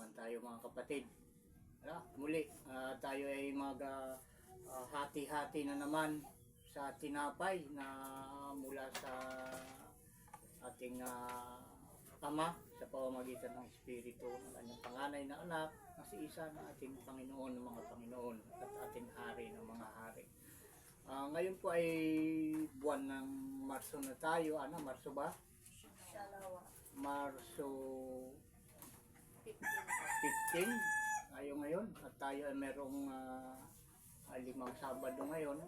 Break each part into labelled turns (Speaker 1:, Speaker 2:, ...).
Speaker 1: naman tayo mga kapatid. Muli, tayo ay hati-hati na naman sa tinapay na mula sa ating Ama sa pamamagitan ng Espiritu ng kanyang panganay na anak na si Isa na ating Panginoon ng mga Panginoon at ating Hari ng mga Hari. Ngayon po ay buwan ng Marso na tayo. Marso ba? Marso 15 tayo ngayon at tayo ay merong 5 Sabado ngayon.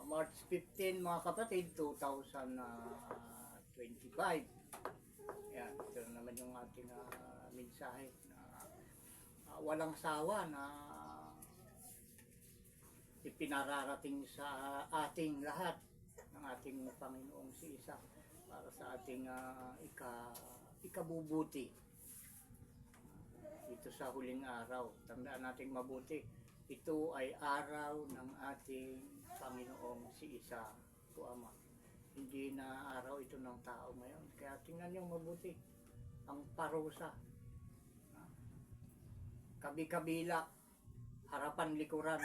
Speaker 1: March 15 mga kapatid, 2025. Yan, ito naman yung ating mensahe na walang sawa na ipinararating sa ating lahat ng ating Panginoong si Isa para sa ating ikabubuti ito sa huling araw. Tandaan natin mabuti, ito ay araw ng ating Panginoong si Isa, o Ama. Hindi na araw ito ng tao ngayon. Kaya tingnan niyo mabuti ang parusa, kabi-kabila, harapan, likuran.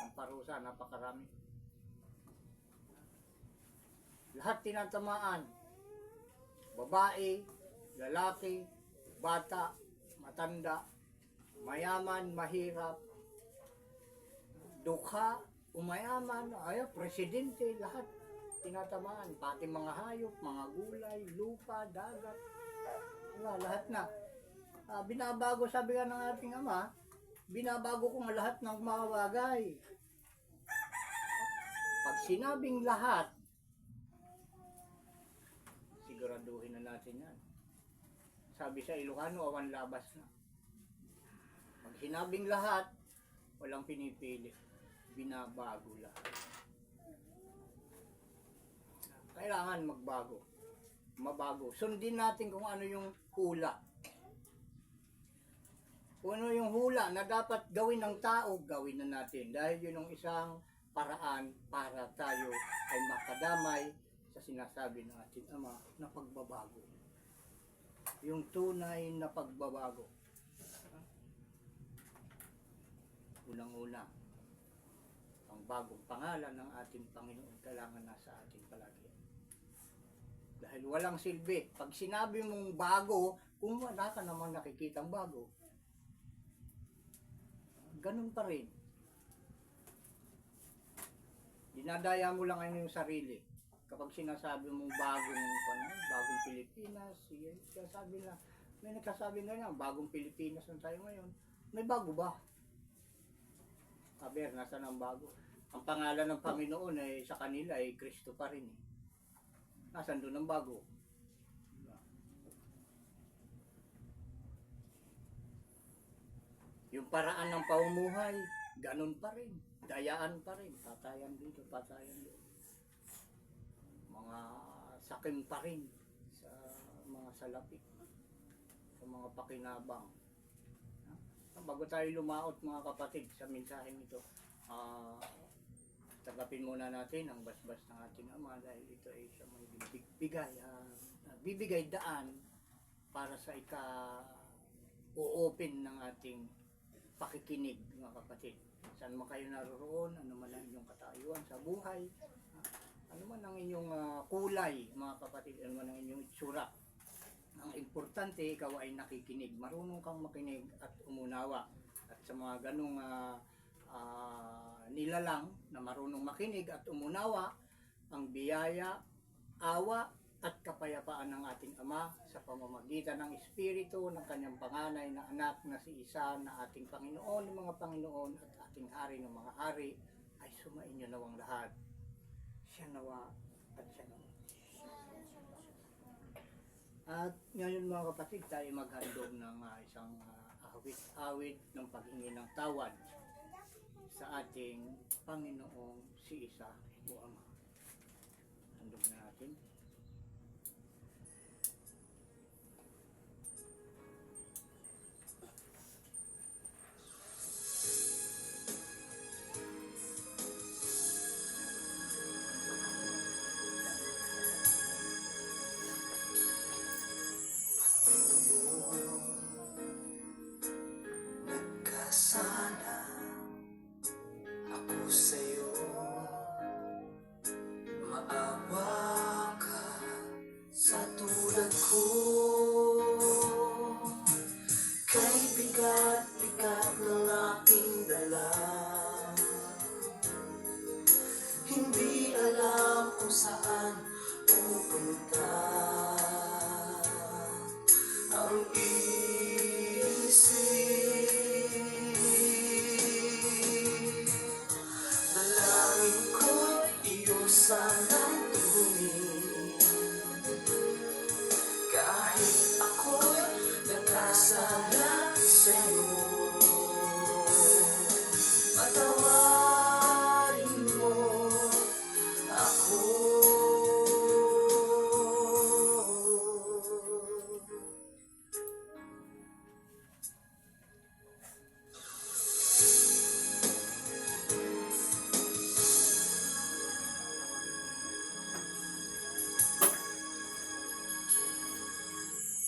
Speaker 1: Ang parusa, napakarami. Lahat tinatamaan, babae, lalaki, bata, matanda, mayaman, mahirap, dukha, umayaman, presidente, lahat tinatamaan, pati mga hayop, mga gulay, lupa, dagat, lahat na. Binabago, sabi nga ng ating Ama, binabago ko nga lahat ng mga bagay. Pag sinabing lahat, siguraduhin na natin yan. Sabi sa Ilocano, awan labas na. Pag sinabing lahat, walang pinipili. Binabago lahat. Kailangan magbago. Mabago. Sundin natin kung ano yung hula. Kung ano yung hula na dapat gawin ng tao, gawin na natin. Dahil yun ang isang paraan para tayo ay makadamay sa sinasabi ng ating Ama na pagbabago. Yung tunay na pagbabago. Unang-una, ang bagong pangalan ng ating Panginoon kailangan nasa ating palagi. Dahil walang silbi. Pag sinabi mong bago, kung wala ka namang nakikitang bago, ganun pa rin. Dinadaya mo lang ang iyong sarili. Kapag sinasabi mong bagong Pilipinas, sabi na, may nagsasabi ganyan, bagong Pilipinas na tayo ngayon. May bago ba? Aber, nasa ng bago? Ang pangalan ng Panginoon ay sa kanila ay Kristo pa rin. Nasaan doon ang bago? Yung paraan ng pamumuhay, ganun pa rin. Dayaan pa rin. Patayan dito, patayan doon. Mga sakim pa rin sa mga salapi, sa mga pakinabang. Bago tayo lumaot mga kapatid sa mensaheng ito, tagapin muna natin ang basbas ng ating Ama dahil ito ay siya may bibigay daan para sa o-open ng ating pakikinig mga kapatid. Saan mo kayo naroroon, ano man ang inyong katayuan sa buhay, ano man ang inyong kulay mga kapatid, ano man ang inyong itsura. Ang importante, ikaw ay nakikinig, marunong kang makinig at umunawa. At sa mga ganong nilalang na marunong makinig at umunawa, ang biyaya, awa at kapayapaan ng ating Ama sa pamamagitan ng Espiritu ng kanyang panganay na anak na si Isa na ating Panginoon ng mga Panginoon at ating Hari ng mga Hari ay sumainyo nawang lahat. Siya nawa at siya nawa. At ngayon mga kapatid, tayo maghandog ng isang awit ng paghingi ng tawad sa ating Panginoong si Isa o Ama. Handog na natin.
Speaker 2: ang isip. Dalangin ko'y iyong sanang tugunin, kahit ako'y nagkasala sa'yo. Patawarin mo ako.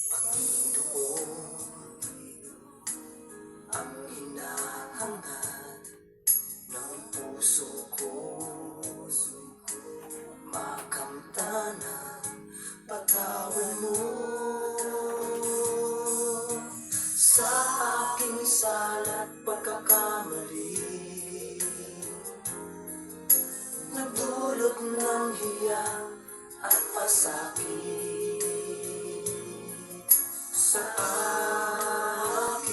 Speaker 2: Panginoon, ang hinahangad ng puso ko, makamtan ang pagkawan mo sa aking sala't pagkakamali, nagdulot ng hiya at pasakit sa akin.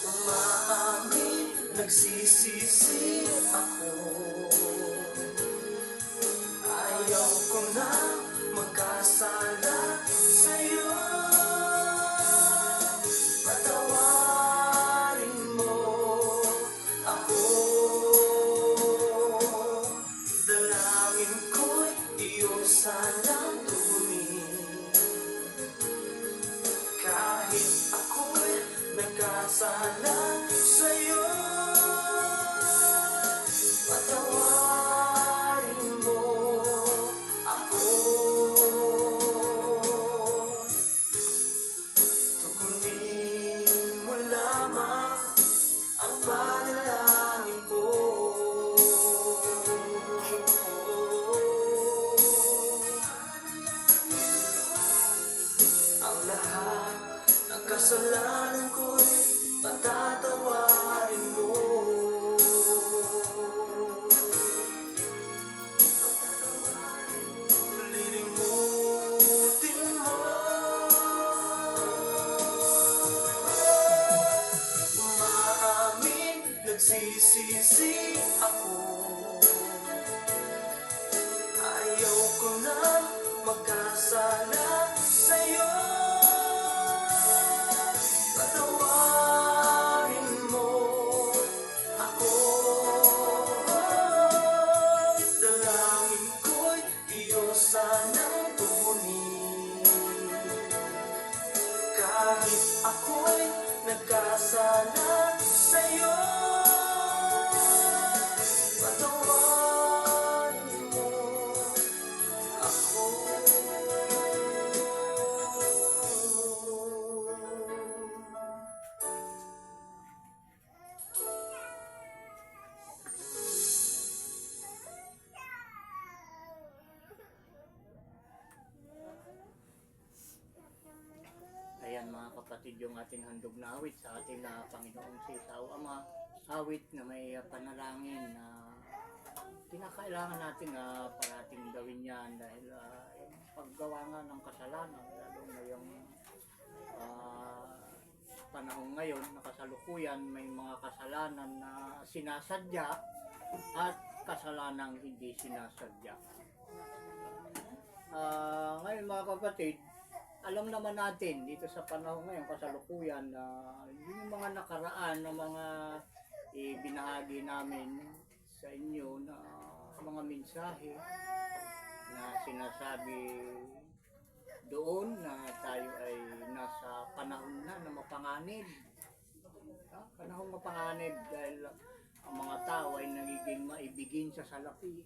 Speaker 2: Umaamin, nagsisisi ako. Ayaw ko na magkasala sa'yo. Patawarin mo ako. Dalangin ko'y iyong sanang tugunin, kahit ako'y nagkasala sa'yo. Patawarin mo ako. Tugunin mo lamang ang panalangin ko. Ang lahat ng kasalanan ko'y patatawarin mo. Lilimutin mo. Umaamin, nagsisisi ako. Ayaw ko na magkasala sa'yo. Patawarin mo ako. Dalangin ko'y iyong sanang tugunin, kahit ako'y nagkasala sa'yo. Patawarin mo ako.
Speaker 1: Ayan mga kapatid, yung ating handog na awit sa ating Panginoong si Tao Ama. Awit na may panalangin na kinakailangan natin parating gawin yan dahil yung paggawa nga ng kasalanan, lalo ngayong panahon ngayon na kasalukuyan, may mga kasalanan na sinasadya at kasalanang hindi sinasadya. Ngayon mga kapatid, alam naman natin dito sa panahon ngayon kasalukuyan na yung mga nakaraan na mga ibinahagi namin sa inyo na mga mensahe na sinasabi doon na tayo ay nasa panahon na mapanganib. Panahon mapanganib dahil ang mga tao ay nagiging maibigin sa salapi.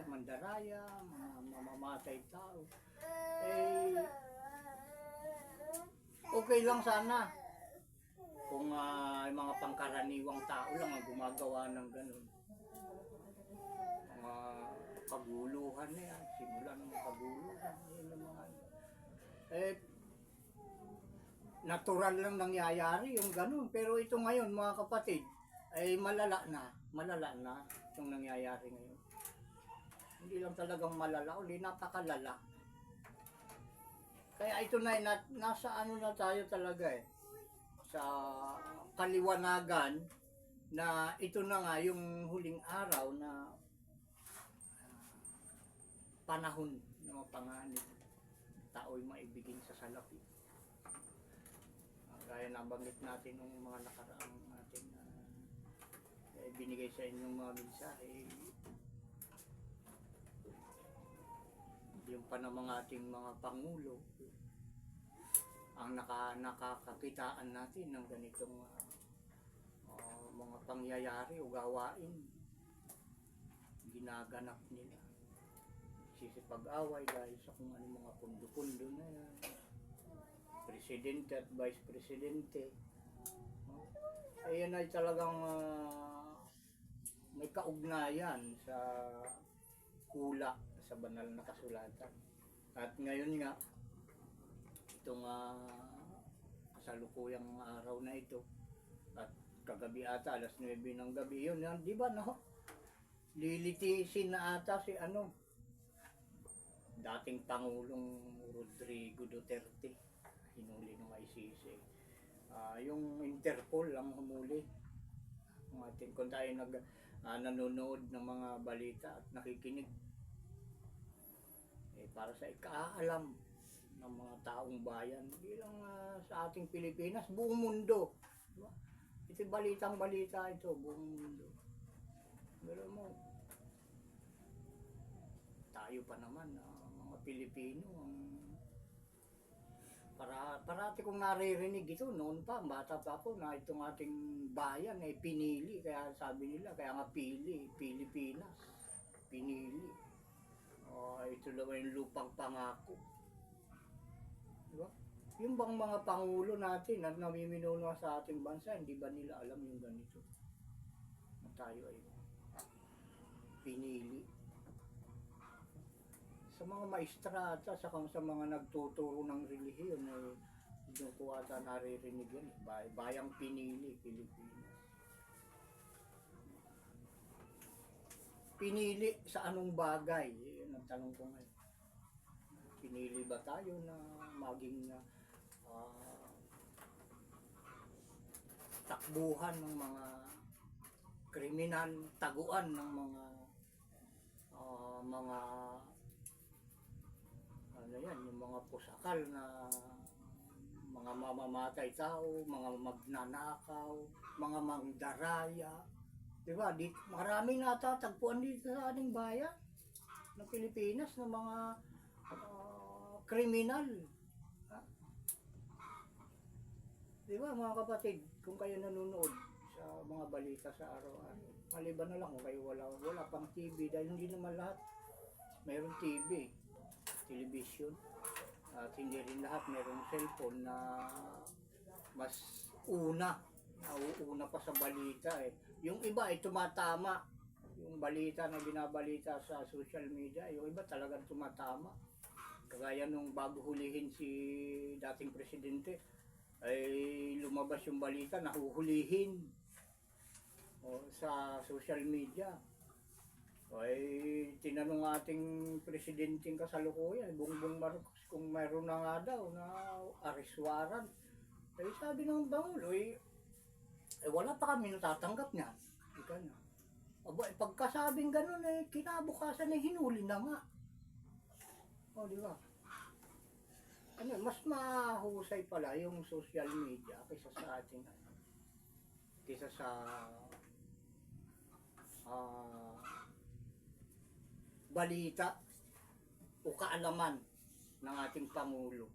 Speaker 1: Mandaraya, mga mamamatay tao. Okay lang sana kung mga pangkaraniwang tao lang ang gumagawa ng ganun. Mga kaguluhan na yan, simula ng mga kaguluhan. Natural lang nangyayari yung ganun. Pero ito ngayon mga kapatid, ay malala na itong nangyayari ngayon. Hindi lang talagang malala, uli napakalala. Kaya ito na, nasa ano na tayo talaga sa kaliwanagan na ito na nga yung huling araw na panahon ng mga panganib. Tao'y maibigin sa salapi. Gaya nabanggit natin ng mga nakaraang natin na binigay sa inyong mga mensahe. Yung pa ng mga ating mga pangulo ang nakakakitaan natin ng ganitong mga pangyayari o gawain ginaganap nila. Sisipag-away dahil sa kung ano mga pundo-pundo na yan, presidente at vice presidente. Ayan ay talagang may kaugnayan sa hula sa banal na kasulatan. At ngayon nga, itong kasalukuyang araw na ito, at kagabi ata, alas 9 ng gabi, yun, di ba, no? Lilitisin na ata si dating Pangulong Rodrigo Duterte, hinuli ng ICC. Yung Interpol ang humuli. Kung tayo nanonood ng mga balita at nakikinig, para sa ikaalam ng mga taong bayan, hindi lang sa ating Pilipinas, buong mundo. Diba? Ito balitang balita ito, buong mundo. Pero mo, tayo pa naman, mga Pilipino, parati kong naririnig ito, noon pa, bata pa ako, na itong ating bayan ay pinili, kaya sabi nila, kaya nga Pilipinas, pinili. Ito lang yung lupang pangako. Diba? Yung bang mga pangulo natin na namiminuno sa ating bansa, hindi ba nila alam yung ganito? Na tayo ay pinili. Sa mga maestrata, sa mga nagtuturo ng relihiyon, doon ko ata naririnig yan. Bayang pinili, Pilipinas. Pinili sa anong bagay? Yun ang tanong ko ngayon. Pinili ba tayo na maging takbuhan ng mga kriminal, taguan ng mga yung mga pusakal na mga mamamatay tao, mga magnanakaw, mga mangdaraya. Diba? Maraming natatagpuan dito sa ating bayan ng Pilipinas ng mga kriminal. Diba mga kapatid, kung kayo nanonood sa mga balita sa araw-araw, maliban na lang kung kayo wala pang TV, dahil hindi naman lahat mayroong TV, television, at hindi rin lahat mayroong cellphone na mas nauuna pa sa balita Yung iba ay tumatama, yung balita na binabalita sa social media, yung iba talagang tumatama. Kagaya nung bago hulihin si dating presidente, ay lumabas yung balita na huhulihin sa social media. Ay tinanong ating presidenteng kasalukuyan, Bongbong Marcos, kung mayroon na nga daw na arrest warrant. Ay sabi ng Pangulo, wala pa kami natatanggap niyan. Ika na. Pagkasabing ganun, kinabukasan hinuli na nga. Di ba? Mas mahusay pala yung social media kaysa sa ating kaysa sa balita o kaalaman ng ating Pangulo.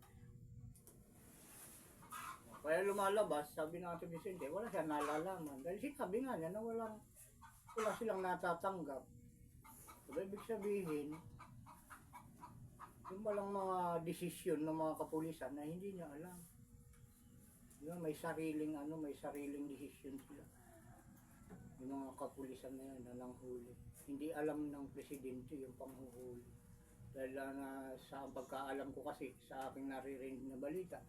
Speaker 1: Kaya lumalabas, sabi ng ating Vicente, wala siya nalalaman. Dahil sinabi nga niya na wala silang natatanggap. So, ibig sabihin, yung walang mga desisyon ng mga kapulisan na hindi niya alam. Diba? May sariling desisyon sila. Yung mga kapulisan na yan, na nanghuli. Hindi alam ng presidente yung panghuhuli. Dahil sa pagkaalam ko kasi, sa aking naririnig na balita,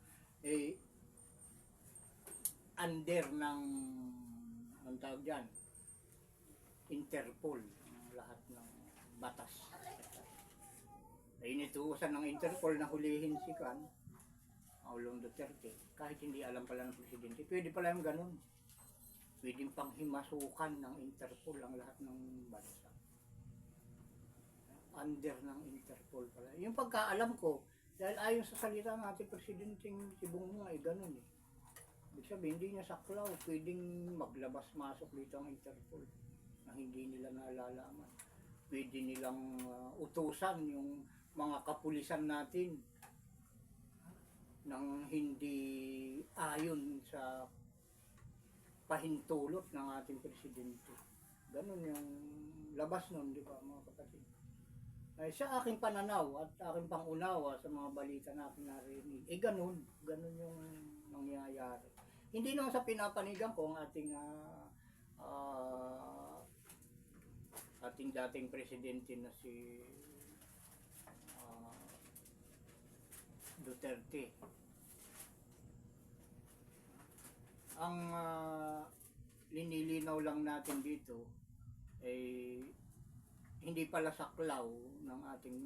Speaker 1: under ng ang tawag dyan, Interpol, lahat ng batas. Ay inutusan ng Interpol na hulihin si Paulong Duterte, kahit hindi alam pala ng presidente. Pwede pala yung ganun. Pwedeng panghimasukan ng Interpol ang lahat ng bansa. Under ng Interpol pala. Yung pagkaalam ko, dahil ayon sa salita ng ating presidenteng si Bongbong ay ganun eh. Ibig sabihin, hindi niya saklaw, pwedeng maglabas-masok dito ang Interpol na hindi nila nalalaman. Pwede nilang utusan yung mga kapulisan natin nang hindi ayon sa pahintulot ng ating presidente. Ganun yung labas nun, di ba mga kapatid? Ay, sa aking pananaw at aking pangunawa sa mga balita na aking narinig, ganun yung nangyayari. Hindi naman sa pinapanigan ko ang ating ating dating presidente na si Duterte. Ang linilinaw lang natin dito ay hindi pala saklaw ng ating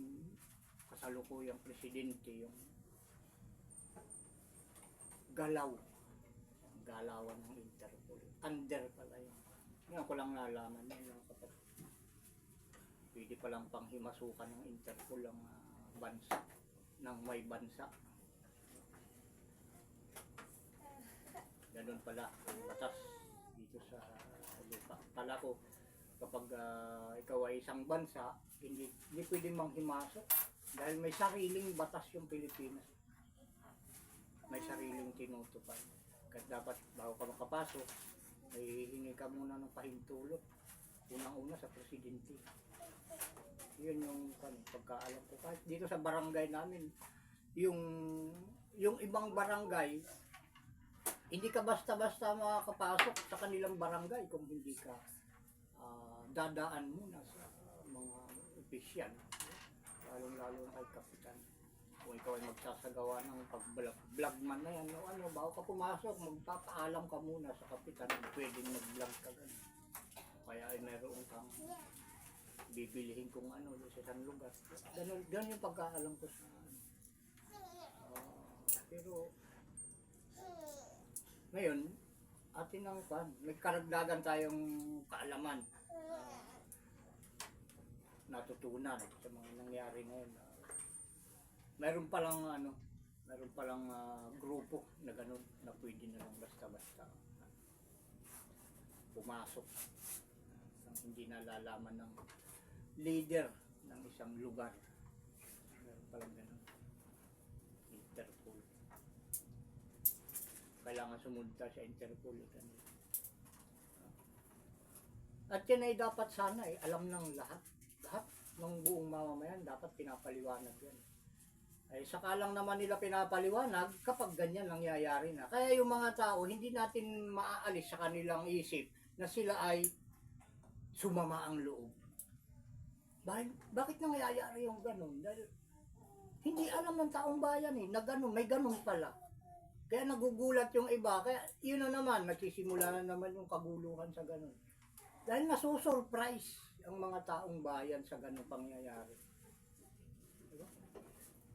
Speaker 1: kasalukuyang presidente yung galawan ng Interpol. Under pala yun. Ngayon ko lang nalaman yun kapatid. Pwede palang panghimasukan ng Interpol ang bansa ng may bansa. Ganun pala ang batas dito sa lupa. Kala ko kapag ikaw ay isang bansa, hindi pwedeng manghimasok dahil may sariling batas yung Pilipinas. May sariling tinutupad. Kaya dapat bago ka makapasok, ay hingi ka muna ng pahintulot. Unang-una sa presidente. Yun yung pagkaalam ko. Kahit dito sa barangay namin, yung ibang barangay, hindi ka basta-basta makakapasok sa kanilang barangay kung hindi ka dadaan muna sa mga opisyal, lalong-lalo na kay kapitan. Kung ikaw ay magsasagawa ng pag-vlog man na yan, bago ka pumasok, magpapaalam ka muna sa kapitan na pwedeng mag-vlog ka ganun. Kaya ay meron kang bibilihin kung sa isang lugar. Ganun yung pagkaalam ko sa pero ngayon, atin ang may karagdagan tayong kaalaman natutunan sa mga nangyari ngayon. Meron palang grupo na gano'n na pwede na lang basta-basta pumasok nang hindi nalalaman ng leader ng isang lugar. Meron palang gano'n. Interpol. Kailangan sumunod sa Interpol. At yan ay dapat sana alam ng lahat ng buong mamamayan, dapat pinapaliwanag yan. Ay saka lang naman nila pinapaliwanag kapag ganyan nangyayari na. Kaya yung mga tao, hindi natin maaalis sa kanilang isip na sila ay sumama ang loob. Bakit nangyayari yung ganun? Dahil hindi alam ng taong bayan na ganun, may ganun pala. Kaya nagugulat yung iba, kaya yun na naman, nagsisimula na naman yung kaguluhan sa ganun. Dahil nasusurprise ang mga taong bayan sa ganung pangyayari. Diba?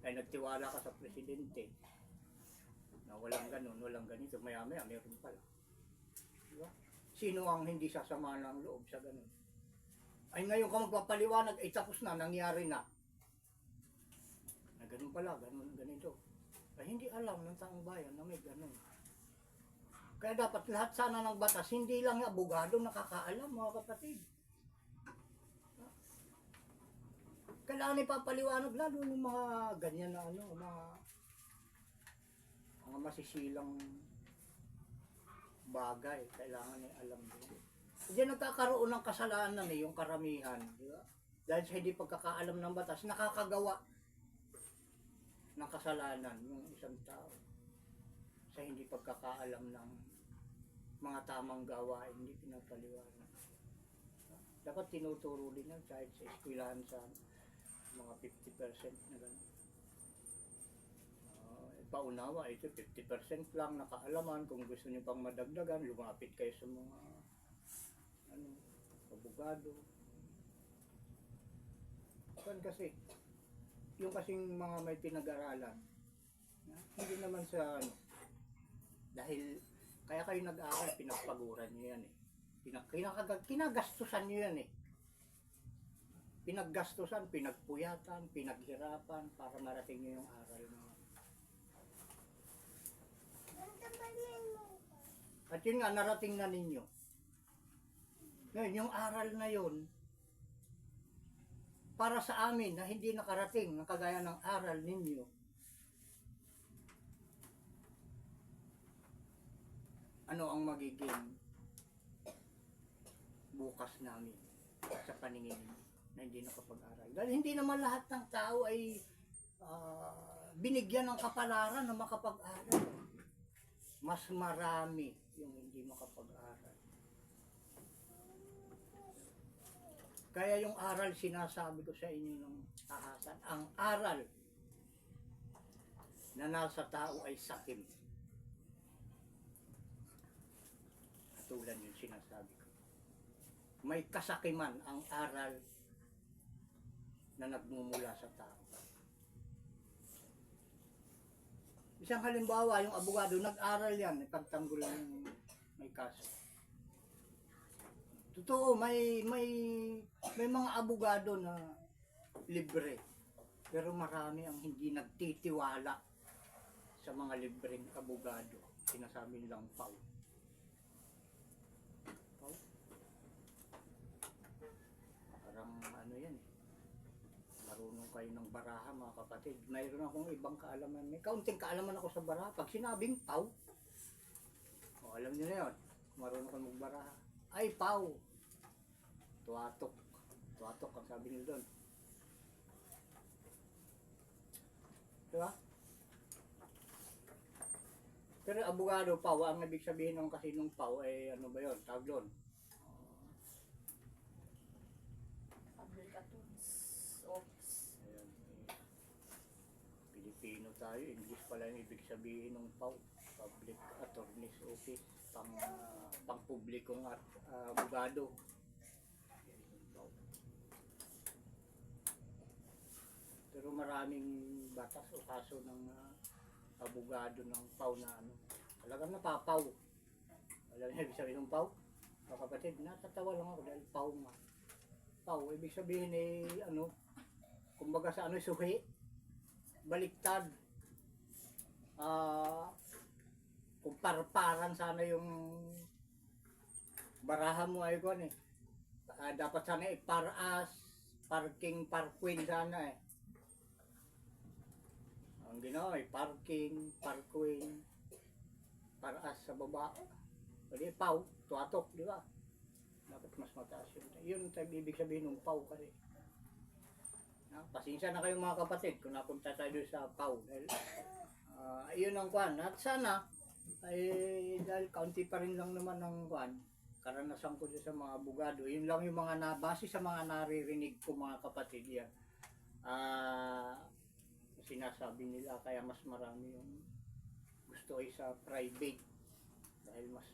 Speaker 1: Ay nagtiwala ka sa presidente na walang ganun, walang ganito, maya-maya meron pala. Diba? Sino ang hindi sasama ng loob sa ganun? Ay ngayon ka magpapaliwanag, ay tapos na, nangyari na. Na ganun pala, ganito. Ay hindi alam ng taong bayan na may ganun. Kaya dapat lahat sana ng batas, hindi lang yung abogado nakakaalam, mga kapatid. Kailangan ipapaliwanag lalo yung mga ganyan na mga masisilang bagay, kailangan alam din. Diyan nagkakaroon ng kasalanan yung karamihan, di ba? Dahil sa hindi pagkakaalam ng batas, nakakagawa ng kasalanan yung isang tao sa hindi pagkakaalam ng mga tamang gawain, hindi pinapaliwanag. Dapat tinuturo din yan kahit sa eskwelahan sa mga 50% na gano'n. Paunawa, ito 50% lang nakaalaman. Kung gusto niyo pang madagdagan, lumapit kayo sa mga abogado. Kan kasi, yung kasing mga may pinag-aralan, hindi naman sa ano, dahil kaya kayo nag-aaral, pinagpaguran nyo yan eh. Kinagastusan nyo yan eh. Pinaggastusan, pinagpuyatan, pinaghirapan para marating nyo yung aral na yan. At yun nga, narating na ninyo. Ngayon, yung aral na yun, para sa amin na hindi nakarating ng kagaya ng aral ninyo, ano ang magiging bukas namin sa paningin na hindi nakapag-aral? Dahil hindi naman lahat ng tao ay binigyan ng kapalaran na makapag-aral. Mas marami yung hindi makapag-aral. Kaya yung aral, sinasabi ko sa inyo ng tahasan, ang aral na nasa tao ay sakim. Katulad yung sinasabi ko. May kasakiman ang aral na nagmumula sa tao. Isang halimbawa, yung abogado, nag-aral yan, pagtanggol ng may kaso. Totoo, may mga abogado na libre. Pero marami ang hindi nagtitiwala sa mga libreng abogado. Sinasabi nilang pau. Pau? Parang ano yan eh. Marunong kayo ng baraha mga kapatid. Mayroon akong ibang kaalaman. May kaunting kaalaman ako sa baraha. Pag sinabing pau, o alam niyo na yun. Marunong kayo magbaraha. Ay, pau. Tuwatok. Tuwatok ang sabi nila doon. Diba? Pero abogado, pau, ang ibig sabihin ng kasi nung pau ay ano ba yun? Tawag doon.
Speaker 3: Public Attorney's Office.
Speaker 1: Ayan, Pilipino tayo, English pala yung ibig sabihin ng pau. Public Attorney's Office. Pang-publikong abogado. Pero maraming batas o kaso ng abogado ng pau na ano, talagang napapaw. Alam niyo ibig sabihin ng pau? Mga kapatid, natatawa lang ako dahil pau nga. Pau, ibig sabihin eh, ano, kumbaga sa ano, suhi, baliktad. Kung parparan sana yung baraha mo ay ko eh. Dapat sana iparas, parking sana eh. Ang ginawa ay parking, parkwing, paras sa baba. Pwede pau, tuwatok, di ba? Dapat mas mataas yun. Yun ang ibig sabihin ng pau kasi. Pasensya na kayo mga kapatid kung napunta tayo sa pau. Dahil yun ang kwan. At sana, ay dahil kaunti pa rin lang naman ng kwan, karanasan ko sa mga abogado. Yun lang yung mga nabase sa mga naririnig ko mga kapatid yan. Sinasabi nila kaya mas marami yung gusto ay sa private dahil mas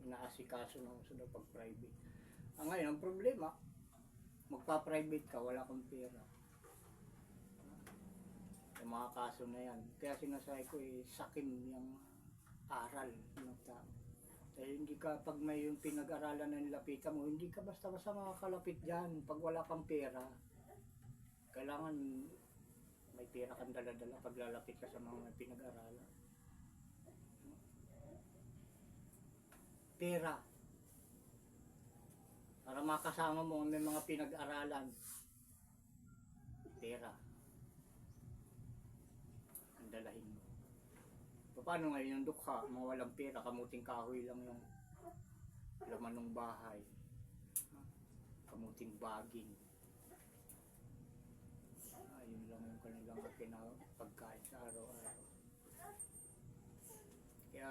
Speaker 1: inaasikaso ng uso daw pag private. Ngayon ang problema, magpa-private ka, wala kang pera. Yung mga kaso na yan, kaya sinasabi ko sakim yung aral ng tao. Dahil hindi ka, pag may yung pinag-aralan na nilapitan mo, hindi ka basta-basta makakalapit dyan pag wala kang pera. Kailangan may pera kang dala-dala pag lalapit ka sa mga pinag-aralan. Pera. Para makasama mo may mga pinag-aralan. Pera. Ang dalahin mo. Paano ngayon yung dukha? Mga walang pera, kamuting kahoy lang yung laman ng bahay. Kamuting baging. Yun lang yung kanilang pagkain sa araw-araw. Kaya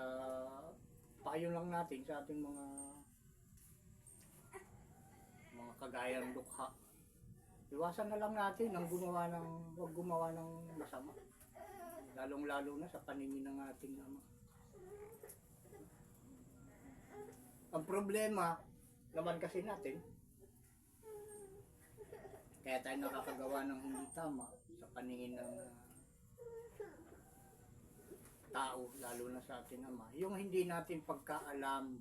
Speaker 1: payo lang natin sa ating mga kagayang dukha. Iwasan na lang natin ang huwag gumawa ng masama. Lalong-lalo na sa paningin ng ating ama. Ang problema naman kasi natin, Kaya tayo nakakagawa ng hindi tama sa paningin ng tao, lalo na sa ating Ama. Yung hindi natin pagkaalam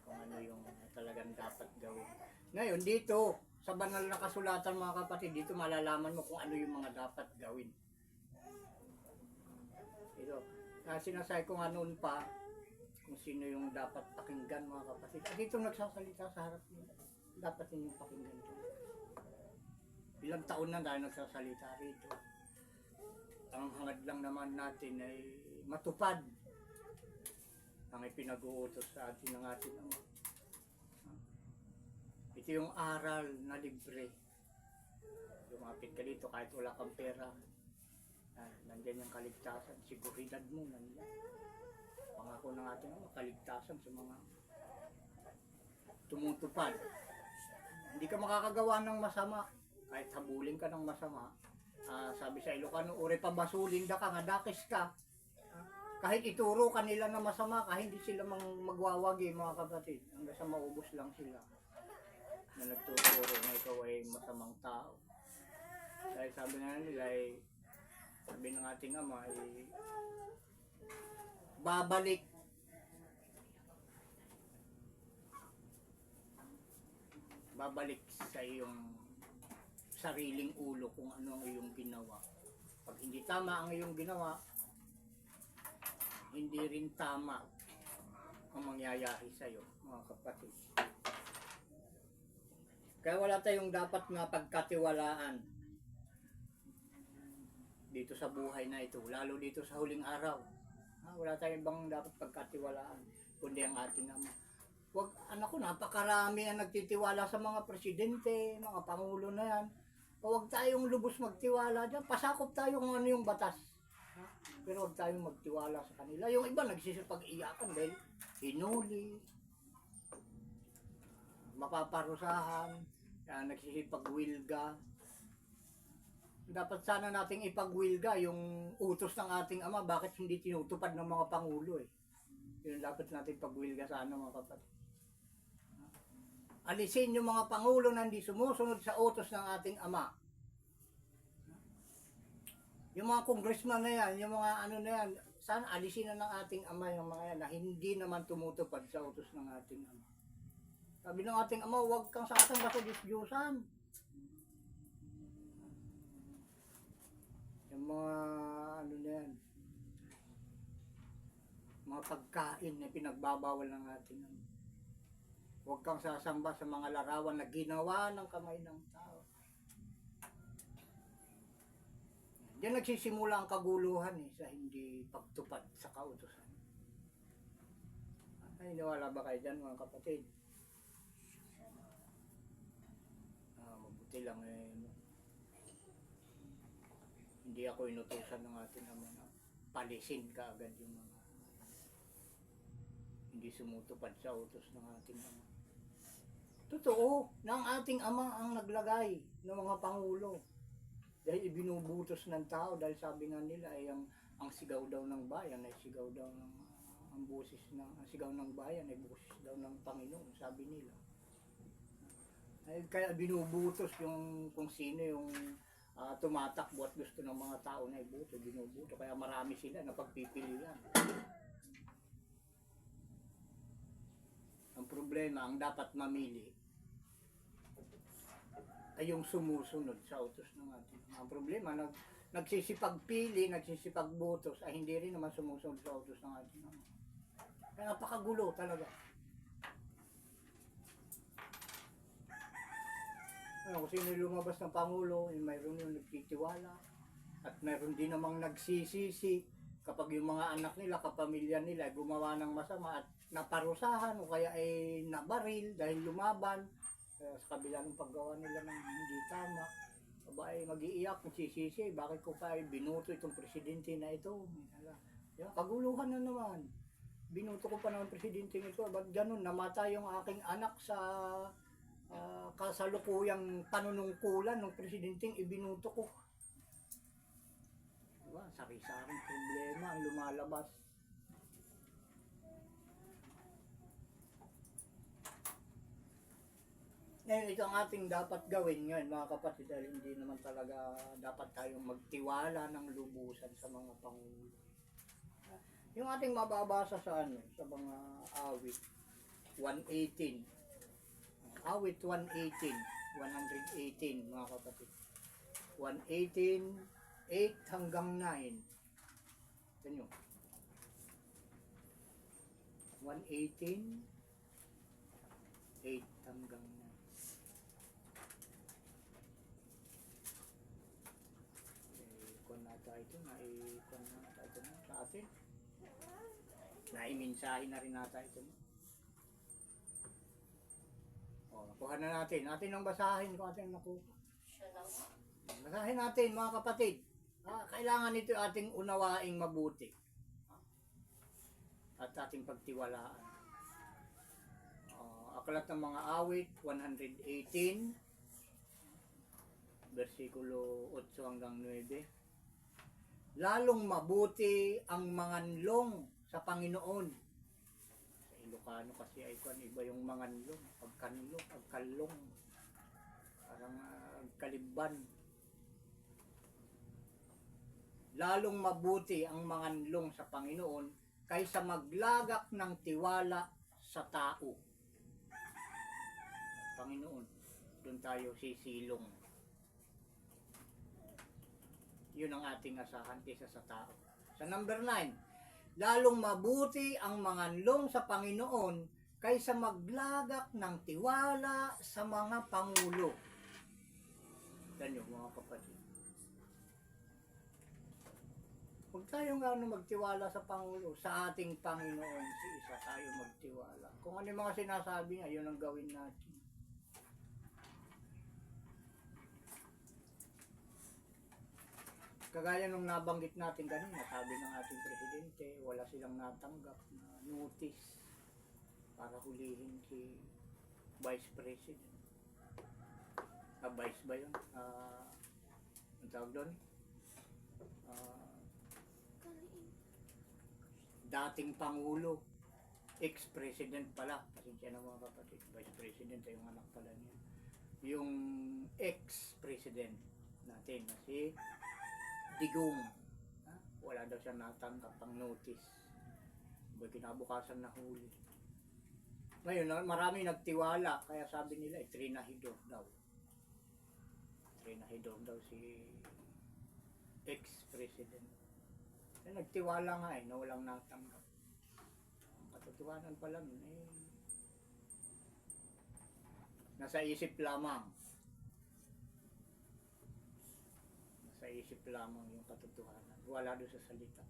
Speaker 1: kung ano yung talagang dapat gawin. Ngayon, dito, sa banal na kasulatan mga kapatid, dito malalaman mo kung ano yung mga dapat gawin. Ito, sinasabi ko nga noon pa, kung sino yung dapat pakinggan mga kapatid. At dito nagsasalita sa harap nila. Dapat ninyong pakinggan ito. Ilang taon na tayo nagsasalita rito. Ang hangad lang naman natin ay matupad ang ipinag-uutos sa atin ng ating Ama. Ito yung aral na libre. Lumapit ka dito kahit wala kang pera. Nandiyan yung kaligtasan, siguridad mo nandiyan. Pangako ng ating Ama, kaligtasan sa mga tumutupad. Hindi ka makakagawa ng masama. Kahit habulin ka ng masama. Sabi sa Ilocano, uri pa basulin da ka, nga dakis ka. Kahit ituro kanila na masama ka, hindi sila magwawagi mga kapatid. Hanggang sa maubos lang sila na nagtuturo na ikaw ay masamang tao. Dahil sabi nga nila ay, sabi ng ating Ama ay babalik sa iyong sariling ulo kung ano ang iyong ginawa. Pag hindi tama ang iyong ginawa, hindi rin tama ang mangyayari sa iyo, mga kapatid. Kaya wala tayong dapat na pagkatiwalaan dito sa buhay na ito, lalo dito sa huling araw. Wala tayong bang dapat pagkatiwalaan, kundi ang ating Ama. Wag, anak ko, napakarami ang nagtitiwala sa mga presidente, mga pangulo na yan. Huwag tayong lubos magtiwala dyan. Pasakop tayo kung ano yung batas. Pero huwag tayong magtiwala sa kanila. Yung iba nagsisipag-iyakan dahil hinuli, mapaparusahan, nagsisipag-wilga. Dapat sana nating ipag-wilga yung utos ng ating Ama. Bakit hindi tinutupad ng mga pangulo eh. Yun dapat natin pag-wilga sana mga kapatid. Alisin yung mga pangulo na hindi sumusunod sa utos ng ating Ama. Yung mga congressman na yan, yung mga ano na yan, sana alisin na ng ating Ama yung mga yan na hindi naman tumutupad sa utos ng ating Ama. Sabi ng ating Ama, huwag kang sasamba sa Diyos-Diyusan. Yung mga ano na yan, mga pagkain na pinagbabawal ng ating Ama. Huwag kang sasamba sa mga larawan na ginawa ng kamay ng tao. Diyan nagsisimula ang kaguluhan sa hindi pagtupad sa kautusan. Ay, niwala ba kayo dyan mga kapatid? Mabuti lang hindi ako inutusan ng ating Ama na palisin kaagad yung mga hindi sumutupad sa utos ng ating Ama. Totoo na ang ating Ama ang naglagay ng mga pangulo dahil ibinubutos ng tao dahil sabi nga nila ay ang sigaw daw ng bayan ay sigaw daw ng ang boses ng ang sigaw ng bayan ay boses daw ng Panginoon, sabi nila. Ay kaya binubutos yung kung sino yung tumatakbo at gusto ng mga tao na ibuto, binubuto kaya marami sila na pagpipilian. Ang problema, ang dapat mamili ay yung sumusunod sa utos ng ating. Ang problema, nagsisipagpili, nagsisipagbutos, ay hindi rin naman sumusunod sa utos ng ating. Kaya napakagulo talaga. Kung sino lumabas ng Pangulo, mayroon yung nagtitiwala at mayroon din namang nagsisisi kapag yung mga anak nila, kapamilya nila gumawa ng masama at naparusahan o kaya ay nabaril dahil lumaban sa kabila ng paggawa nila ng hindi tama. Aba ay mag-iiyak, magsisisi, bakit ko pa ay binuto itong presidente na ito? Kaguluhan na naman. Binuto ko pa naman presidente nito, ba't ganun? Namatay yung aking anak sa kasalukuyang panunungkulan ng presidenteng ibinuto ko. Diba? Sari-saring problema ang lumalabas. Ngayon, ito ang ating dapat gawin ngayon, mga kapatid, dahil hindi naman talaga dapat tayong magtiwala ng lubusan sa mga pangulo. Yung ating mababasa sa ano, sa mga awit 118. Awit 118, 118 mga kapatid. 118, 8 hanggang 9. Ito nyo. 118, 8 hanggang 9. Ikon nata ito, naikon nata ito sa atin. Naiminsahin na rin nata ito. O, nakuha na natin. Atin ang basahin kung ating nakuha.
Speaker 3: Siya lang.
Speaker 1: Basahin natin mga kapatid. Kailangan ito ating unawaing mabuti. At ating pagtiwalaan. Aklat ng mga awit, 118, versikulo 8 hanggang 9. Lalong mabuti ang manganlong sa Panginoon. Sa Ilocano kasi ay kung iba yung manganlong, pagkalong, parang kalibban. Lalong mabuti ang manganlong sa Panginoon kaysa maglagak ng tiwala sa tao. Panginoon, doon tayo sisilong. Yun ang ating asahan kaysa sa tao. Sa number 9, lalong mabuti ang manganlong sa Panginoon kaysa maglagak ng tiwala sa mga pangulo. Yan yung mga kapatid. Huwag tayong magtiwala sa Pangulo, sa ating Panginoon, si isa tayo magtiwala. Kung ano yung mga sinasabi niya, yun ang gawin natin. Kagaya nung nabanggit natin kanina, sabi ng ating presidente, wala silang natanggap na notice para hulihin si Vice President. Vice ba yun? Ang tawag doon? Dating Pangulo, ex-president pala, pasensya na mga kapatid, Vice President ay yung anak pala niya. Yung ex-president natin na si Digong, wala daw siya natanggap ang notice. Kinabukasan na huli. Ngayon, marami nagtiwala, kaya sabi nila, trinahidor daw. Trinahidor daw si ex-president. Nagtiwala nga na walang natanggap. Ang katotohanan pala nasa isip lamang. Nasa isip lamang yung katotohanan. Wala doon sa salita.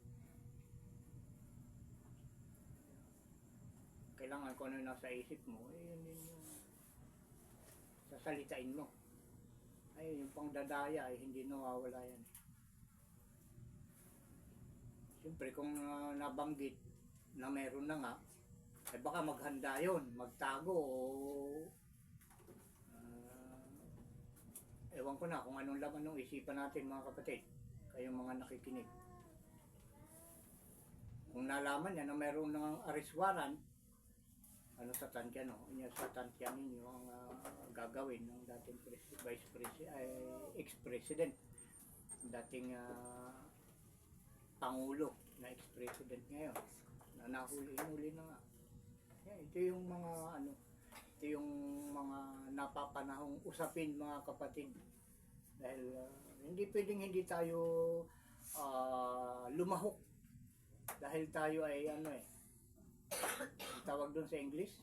Speaker 1: Kailangan kung ano nasa isip mo, yun yung sasalitain mo. Ay, yung pangdadaya ay hindi nawawala yan. Siyempre kung nabanggit na meron na nga, ay baka maghanda yun, magtago o ewan ko na kung anong laman ng isipan natin mga kapatid, kayong mga nakikinig. Kung nalaman niya na meron ng arrest warrant, ano sa tansya no? Sa tansya ninyo ang gagawin ng dating Vice President, ex-president, dating Pangulo na ex-president ngayon na nahuli-huli na nga. Ito yung mga ito yung mga napapanahong usapin mga kapatid. Dahil hindi pwedeng hindi tayo lumahok. Dahil tayo ay tawag doon sa English,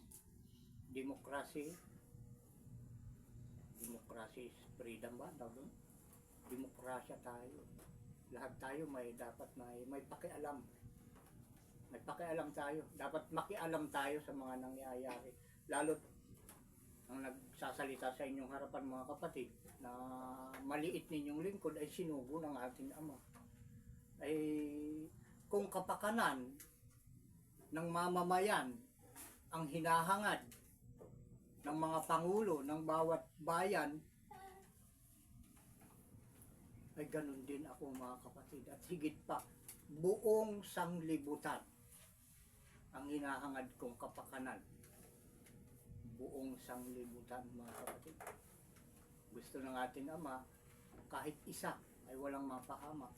Speaker 1: democracy. Democracy is freedom ba? Tawag doon? Demokrasya tayo. Lahat tayo dapat may pakialam. May pakialam tayo. Dapat makialam tayo sa mga nangyayari. Lalo't ang nagsasalita sa inyong harapan mga kapatid na maliit ninyong lingkod ay sinugo ng ating Ama. Ay kung kapakanan ng mamamayan ang hinahangad ng mga pangulo ng bawat bayan, ay ganun din ako mga kapatid. At higit pa, buong sanglibutan ang hinahangad kong kapakanan. buong sanglibutan, mga kapatid. Gusto ng ating Ama, kahit isa ay walang mapahamak.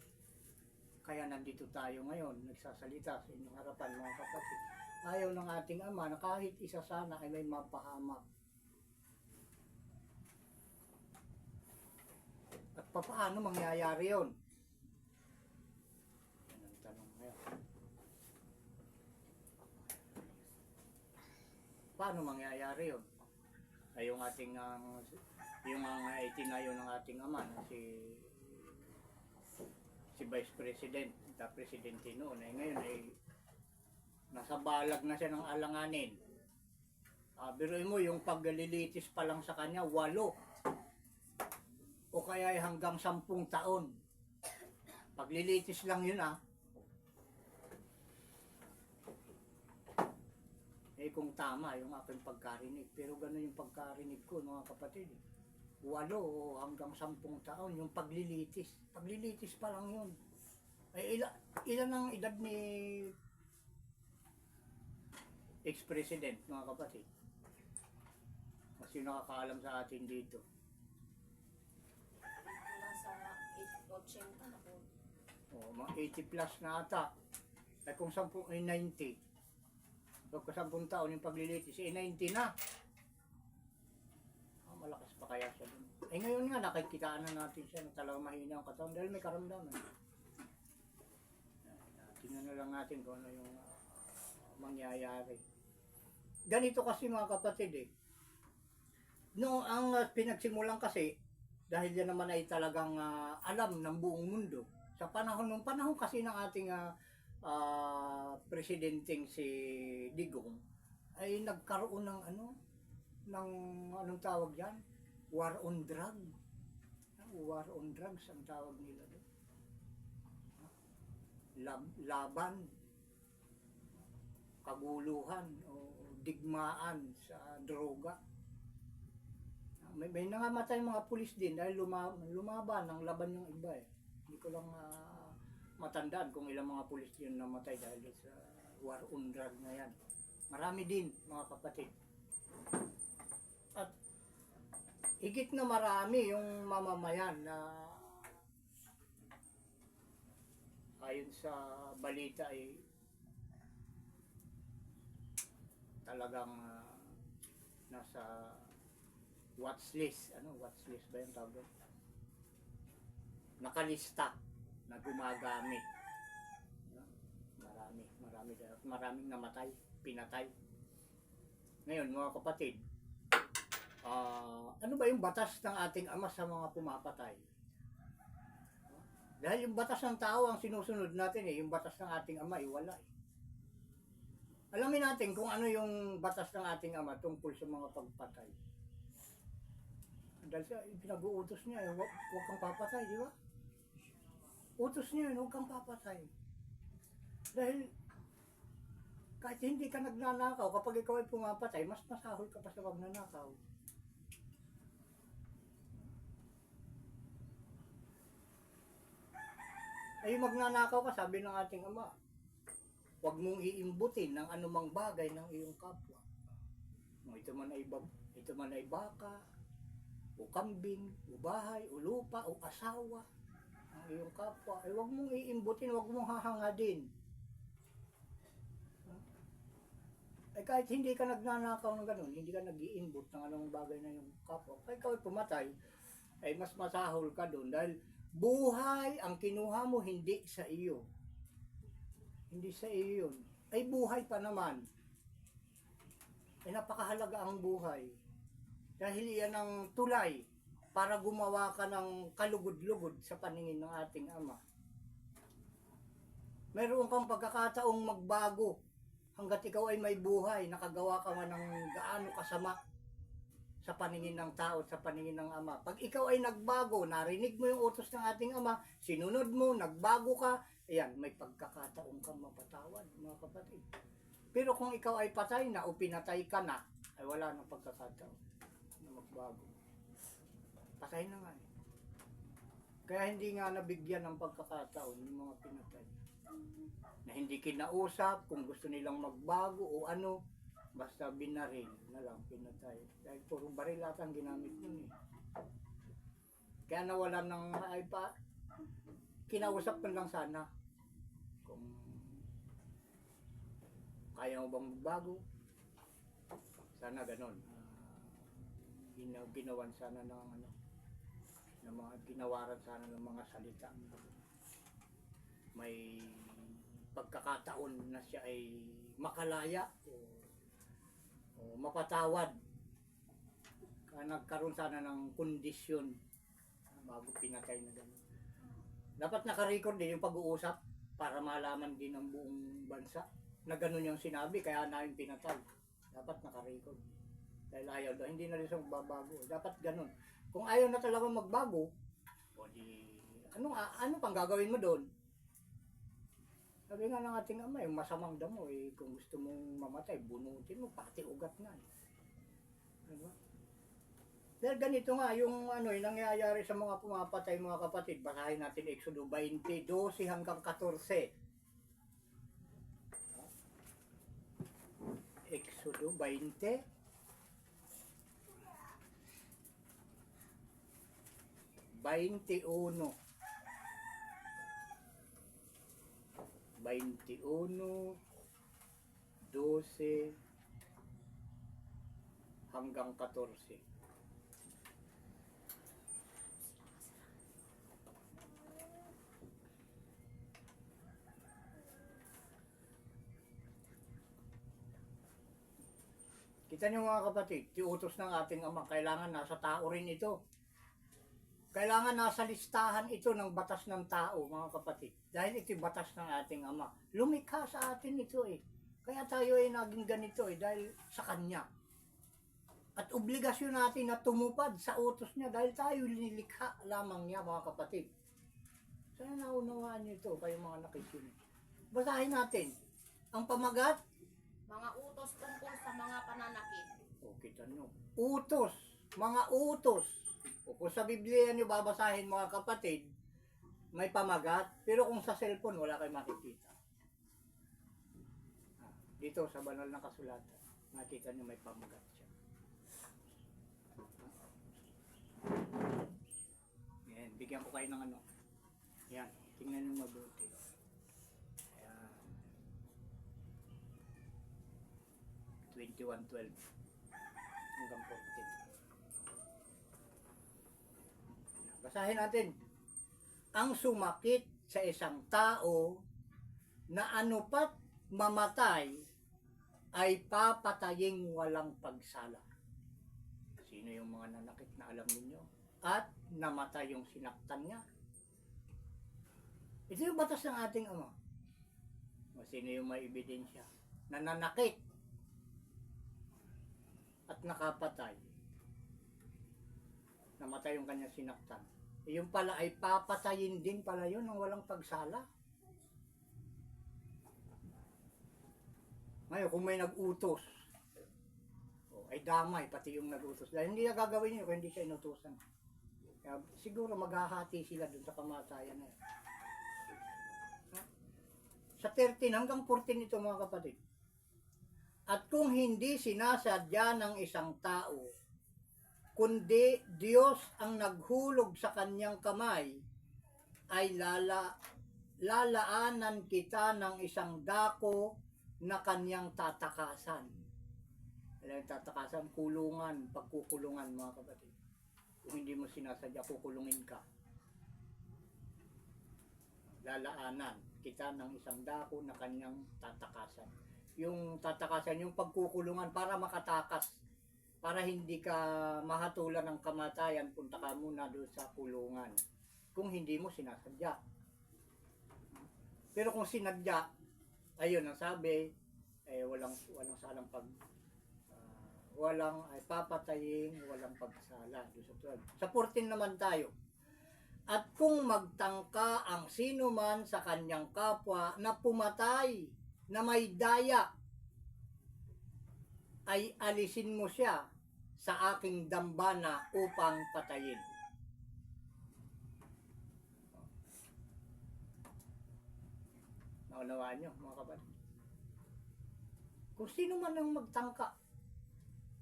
Speaker 1: Kaya nandito tayo ngayon, nagsasalita sa inyong harapan, mga kapatid. Ayaw ng ating Ama na kahit isa sana ay may mapahamak. At paano mangyayari yun? Yan ang tanong ngayon. Paano mangyayari yun? Ay yung ating yung itinayo ng ating Ama na si Vice President, Presidente noon, ay ngayon ay nasa balag na siya ng alanganin. Biruin mo, yung paglilitis pa lang sa kanya, 8 o kaya ay hanggang 10 taon. Paglilitis lang yun kung tama yung aking pagkarinig, pero gano'n yung pagkarinig ko, mga kapatid. 8 o hanggang 10 taon yung paglilitis. Paglilitis pa lang yun. Ay ilan ang edad ni ex-president, mga kapatid? Kasi nakakaalam sa atin dito.
Speaker 3: Nasa 80 na po.
Speaker 1: Mga 80 plus na ata. Ay kung 10 ay 90. Pagka 10 taon yung paglilitis, 90 na. Malakas pa kaya siya dun. Ngayon nga, nakikitaan na natin siya na talagang mahina ang katawan dahil may karamdaman. Tingnan na lang natin kung ano yung mangyayari. Ganito kasi, mga kapatid No, ang pinagsimulan kasi, dahil yan naman ay talagang alam ng buong mundo. Sa nung panahon kasi ng ating presidenteng si Digong, ay nagkaroon ng anong tawag yan? War on drug. War on drugs ang tawag nila doon. Laban, kaguluhan o digmaan sa droga. May nangamatay mga pulis din dahil lumaban ng laban yung iba Hindi ko lang matandaan kung ilang mga pulis yun namatay dahil sa war on drug na yan. Marami din, mga kapatid. At higit na marami yung mamamayan na ayon sa balita ay talagang nasa watchlist. Watchlist ba yung tawag? Nakalista na gumagamit. Maraming namatay, pinatay. Ngayon, mga kapatid, ano ba yung batas ng ating Ama sa mga pumapatay? Dahil yung batas ng tao ang sinusunod natin yung batas ng ating Ama ay wala Alamin natin kung ano yung batas ng ating Ama tungkol sa mga pagpatay. Dahil siya, pinag-uutos niya huwag kang papatay, di ba? Utos niya huwag kang papatay. Dahil kahit hindi ka nagnanakaw, kapag ikaw ay pumapatay, mas masahol ka pa sa magnanakaw. Ay magnanakaw ka, sabi ng ating Ama, huwag mong iimbutin ng anumang bagay ng iyong kapwa. Ito man ay baka, o kambing, o bahay, o lupa, o asawa ng iyong kapwa. Ay huwag mong iimbutin, huwag mong hahangadin. Ay kahit hindi ka nagnanakaw ng ganun, hindi ka nag-iimbot ng anong bagay na yung kapwa. Kaya ikaw ay pumatay, ay mas masahol ka doon dahil buhay ang kinuha mo, hindi sa iyo. Hindi sa iyo yun. Ay buhay pa naman. Ay napakahalaga ang buhay. Dahil iyan ang tulay para gumawa ka ng kalugod-lugod sa paningin ng ating Ama. Meron kang pagkakataong magbago hanggat ikaw ay may buhay, nakagawa ka man ng gaano kasama sa paningin ng tao, sa paningin ng Ama. Pag ikaw ay nagbago, narinig mo yung utos ng ating Ama, sinunod mo, nagbago ka, ayan, may pagkakataong kang mapatawad, mga kapatid. Pero kung ikaw ay patay na o pinatay ka na, ay wala nang pagkakataon na magbago. Patay na nga Kaya hindi nga nabigyan ng pagkakataon yung mga pinatay. Na hindi kinausap kung gusto nilang magbago o ano. Basta binaril na lang, pinatay. Dahil puro baril ata ang ginamit nun eh. Kaya nawalan ng ay pa, kinausap ko lang sana kung kaya mo bang magbago. Sana ganon. Ginawan sana ng ano, ng mga ginawaran sana ng mga salita. May pagkakataon na siya ay makalaya o mapatawad. Kaya nagkaroon sana ng kondisyon bago pinatay na gano'n. Dapat naka-record din yung pag-uusap para malaman din ng buong bansa na gano'n yung sinabi, kaya namin pinatay. Dapat naka-record. Dahil ayaw daw, hindi na rin siya magbabago. Dapat gano'n. Kung ayaw na talaga magbago, o di, ano pang gagawin mo doon? Sabi nga ng ating ama, yung masamang damo, kung gusto mong mamatay, bunutin mo, pati ugat na. Diba? Dahil ganito nga, yung yung nangyayari sa mga pumapatay mga kapatid, basahin natin Exodo 20, 12 hanggang 14. Exodo 20, 21, 12 hanggang 14. Kita niyo mga kapatid, utos ng ating ama, kailangan nasa tao rin ito. Kailangan nasa listahan ito ng batas ng tao, mga kapatid. Dahil ito yung batas ng ating ama. Lumikha sa atin ito eh. Kaya tayo ay naging ganito dahil sa kanya. At obligasyon natin na tumupad sa utos niya dahil tayo nilikha lamang niya, mga kapatid. Sana naunawaan niyo ito, kayo mga nakikinig. Basahin natin. Ang pamagat,
Speaker 3: Mga utos tungkol sa mga pananakit.
Speaker 1: o kita nyo, utos, mga utos. O kung sa Biblia nyo babasahin mga kapatid, may pamagat, pero kung sa cellphone wala kayong makikita. Dito sa banal na kasulatan, nakita nyo may pamagat siya. Yan, bigyan ko kayo ng ano. Yan, tingnan nyo mabuti. Ayan. 21:12 hanggang 14. Basahin natin. Ang sumakit sa isang tao na anupat mamatay ay papataying walang pagsala. Sino yung mga nanakit na alam ninyo? At namatay yung sinaktan niya. Ito yung batas ng ating ama. O sino yung may ebidensya? Nananakit at nakapatay. Namatay yung kanyang sinaktan. Yung pala ay papatayin din pala yun ng walang pagsala. Ngayon, kung may nag-utos, ay damay pati yung nag-utos. Dahil hindi na gagawin yun kung hindi siya inutusan. Kaya siguro maghahati sila dun sa kamatayan na yun. Sa 13 hanggang 14 ito mga kapatid. At kung hindi sinasadya ng isang tao, kundi Diyos ang naghulog sa kanyang kamay, ay lalaanan kita ng isang dako na kanyang tatakasan. Alam yung tatakasan, kulungan, pagkukulungan mga kapatid. Kung hindi mo sinasadya, kukulungin ka. Lalaanan kita ng isang dako na kanyang tatakasan. Yung tatakasan, yung pagkukulungan para makatakas. Para hindi ka mahatulan ng kamatayan, punta ka muna doon sa kulungan. Kung hindi mo sinasadya. Pero kung sinadya, ayun ang sabi, walang salang ay papatayin, walang pagsala. Sa 14 naman tayo. At kung magtangka ang sino man sa kanyang kapwa na pumatay, na may daya, ay alisin mo siya sa aking dambana upang patayin. Naunawaan nyo mga kapatid? Kung sino man ang magtangka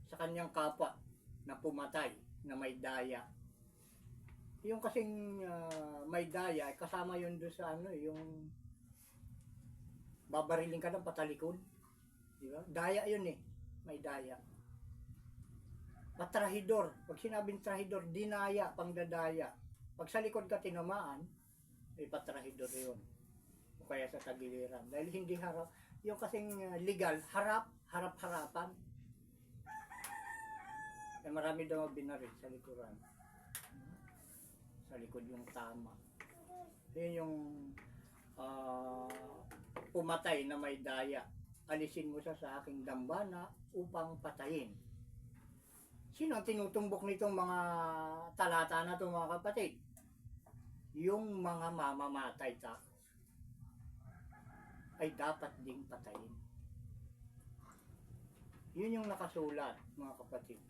Speaker 1: sa kanyang kapwa na pumatay, na may daya. Yung kasing may daya, kasama yun doon sa ano, yung babariling ka ng patalikod. Di ba? Daya yun eh. May daya. Patrahidor. Pag sinabing trahidor, dinaya, pangdadaya. Pag sa likod ka tinamaan, ay patrahidor yun. O kaya sa tagiliran. Dahil hindi harap. Yung kasing legal, harap-harapan. Eh, marami daw binaril sa likuran. Sa likod yung tama. Yun yung pumatay na may daya. Alisin mo sa aking dambana upang patayin. Sino ang tinutumbok nitong mga talata na ito, mga kapatid? Yung mga mamamatay ay dapat ding patayin. Yun yung nakasulat, mga kapatid.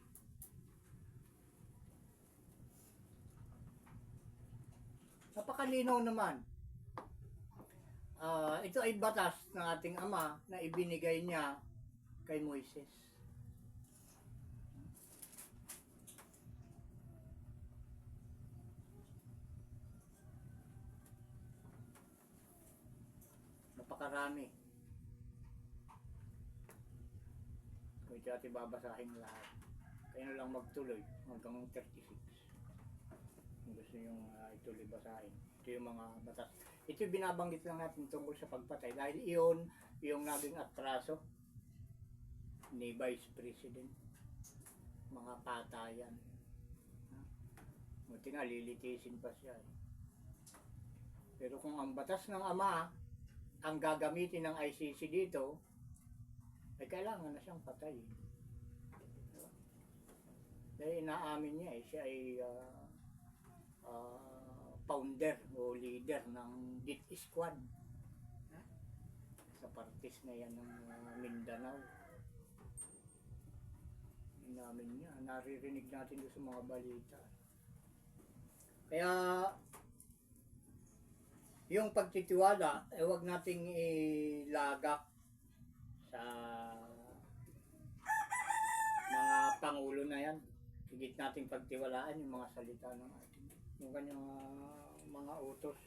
Speaker 1: Napakalinaw naman. Ito ay batas ng ating Ama na ibinigay niya kay Moises. Napakarami. Kung ito natin babasahin lahat. Kaya na lang magtuloy hanggang 36. Kung gusto nyo ituloy basahin. Ito yung mga batas. Ito yung binabanggit lang natin tungkol sa pagpatay. Dahil iyon yung naging atraso ni Vice President. Mga patayan. Buti nga, lilitisin pa siya. Pero kung ang batas ng Ama ang gagamitin ng ICC dito, ay kailangan na siyang patayin. Dahil inaamin niya siya ay founder o leader ng DIT Squad sa parties na yan ng Mindanao. Inamin niya, naririnig natin doon sa mga balita. Kaya yung pagtitiwala, huwag nating ilagak sa mga pangulo na yan. Higit nating pagtiwalaan yung mga salita ng ating, yung kanyang mga utos.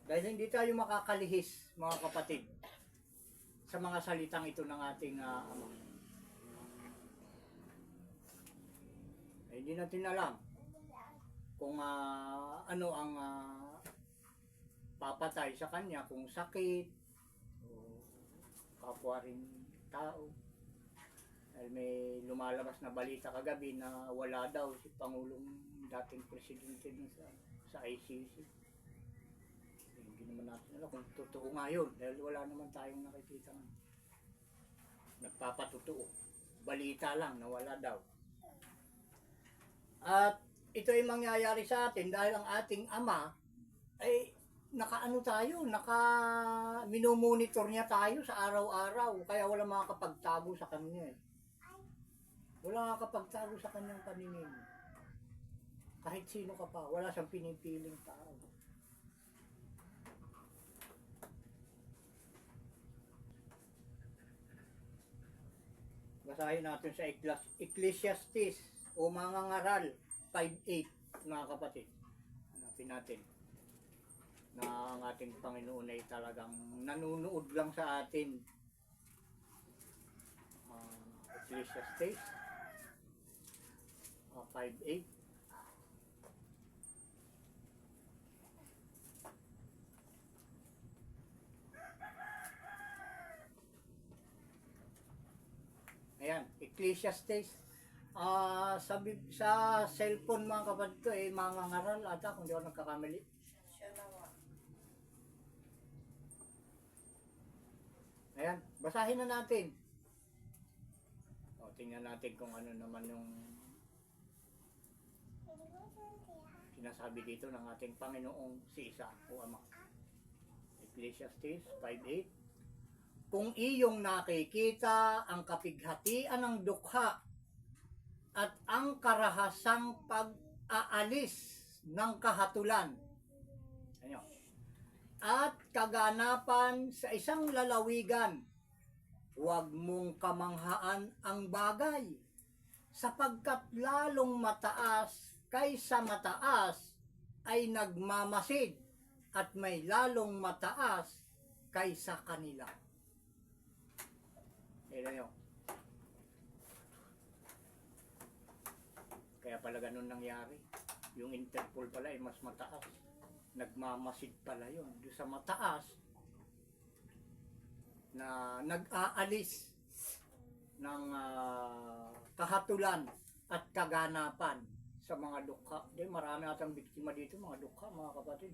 Speaker 1: Dahil hindi tayo makakalihis, mga kapatid, sa mga salitang ito ng ating Ama. Ay, hindi natin alam kung ano ang papatay sa kanya, kung sakit o kapwa rin tao. Dahil may lumalabas na balita kagabi na wala daw si Pangulong dating presidente dun sa ICC. Hindi naman natin alam kung totoo nga yun, dahil wala naman tayong nakikita nga. Nagpapatotoo. Balita lang na wala daw. At ito ay mangyayari sa atin dahil ang ating Ama ay nakaano tayo, minumonitor niya tayo sa araw-araw, kaya wala makakapagtago sa kanya eh. Wala makakapagtago sa kanyang paningin. Kahit sino ka pa, wala siyang pinipiling tao. Basahin natin sa Ecclesiastes o mga ngaral 5:8, mga kapatid. Hanapin natin na ang ating Panginoon ay talagang nanunood lang sa atin. Ecclesiastes 5:8. Ayan, Ecclesiastes. Sa cellphone, mga kapatid ko, mga ngaral ata kung di ako nagkakamali. Ayan, basahin na natin. O, tingnan natin kung ano naman yung sinasabi dito ng ating Panginoong si Isa o Ama. Ecclesiastes 5:8. Kung iyong nakikita ang kapighatian ng dukha at ang karahasang pag-aalis ng kahatulan. Ano? at kaganapan sa isang lalawigan. Huwag mong kamanghaan ang bagay, sapagkat lalong mataas kaysa mataas ay nagmamasid at may lalong mataas kaysa kanila. Tignan nyo. Kaya pala ganun nangyari. Yung Interpol pala ay mas mataas. Nagmamasid pala yun. Doon sa mataas na nag-aalis ng kahatulan at kaganapan sa mga dukha. Marami atang biktima dito, mga dukha, mga kapatid.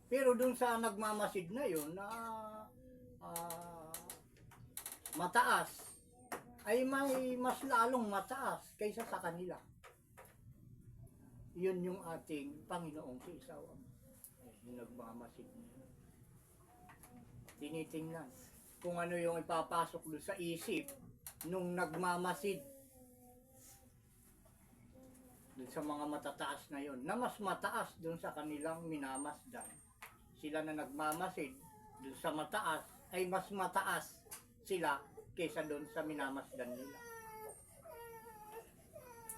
Speaker 1: Pero doon sa nagmamasid na yun, na mataas, ay may mas lalong mataas kaysa sa kanila. Yun yung ating Panginoong si Isawang. Yung nagmamasid niya. Tinitingnan kung ano yung ipapasok doon sa isip nung nagmamasid doon sa mga matataas na yon, na mas mataas doon sa kanilang minamasdan. Sila na nagmamasid doon sa mataas ay mas mataas sila kaysa doon sa minamasdan nila.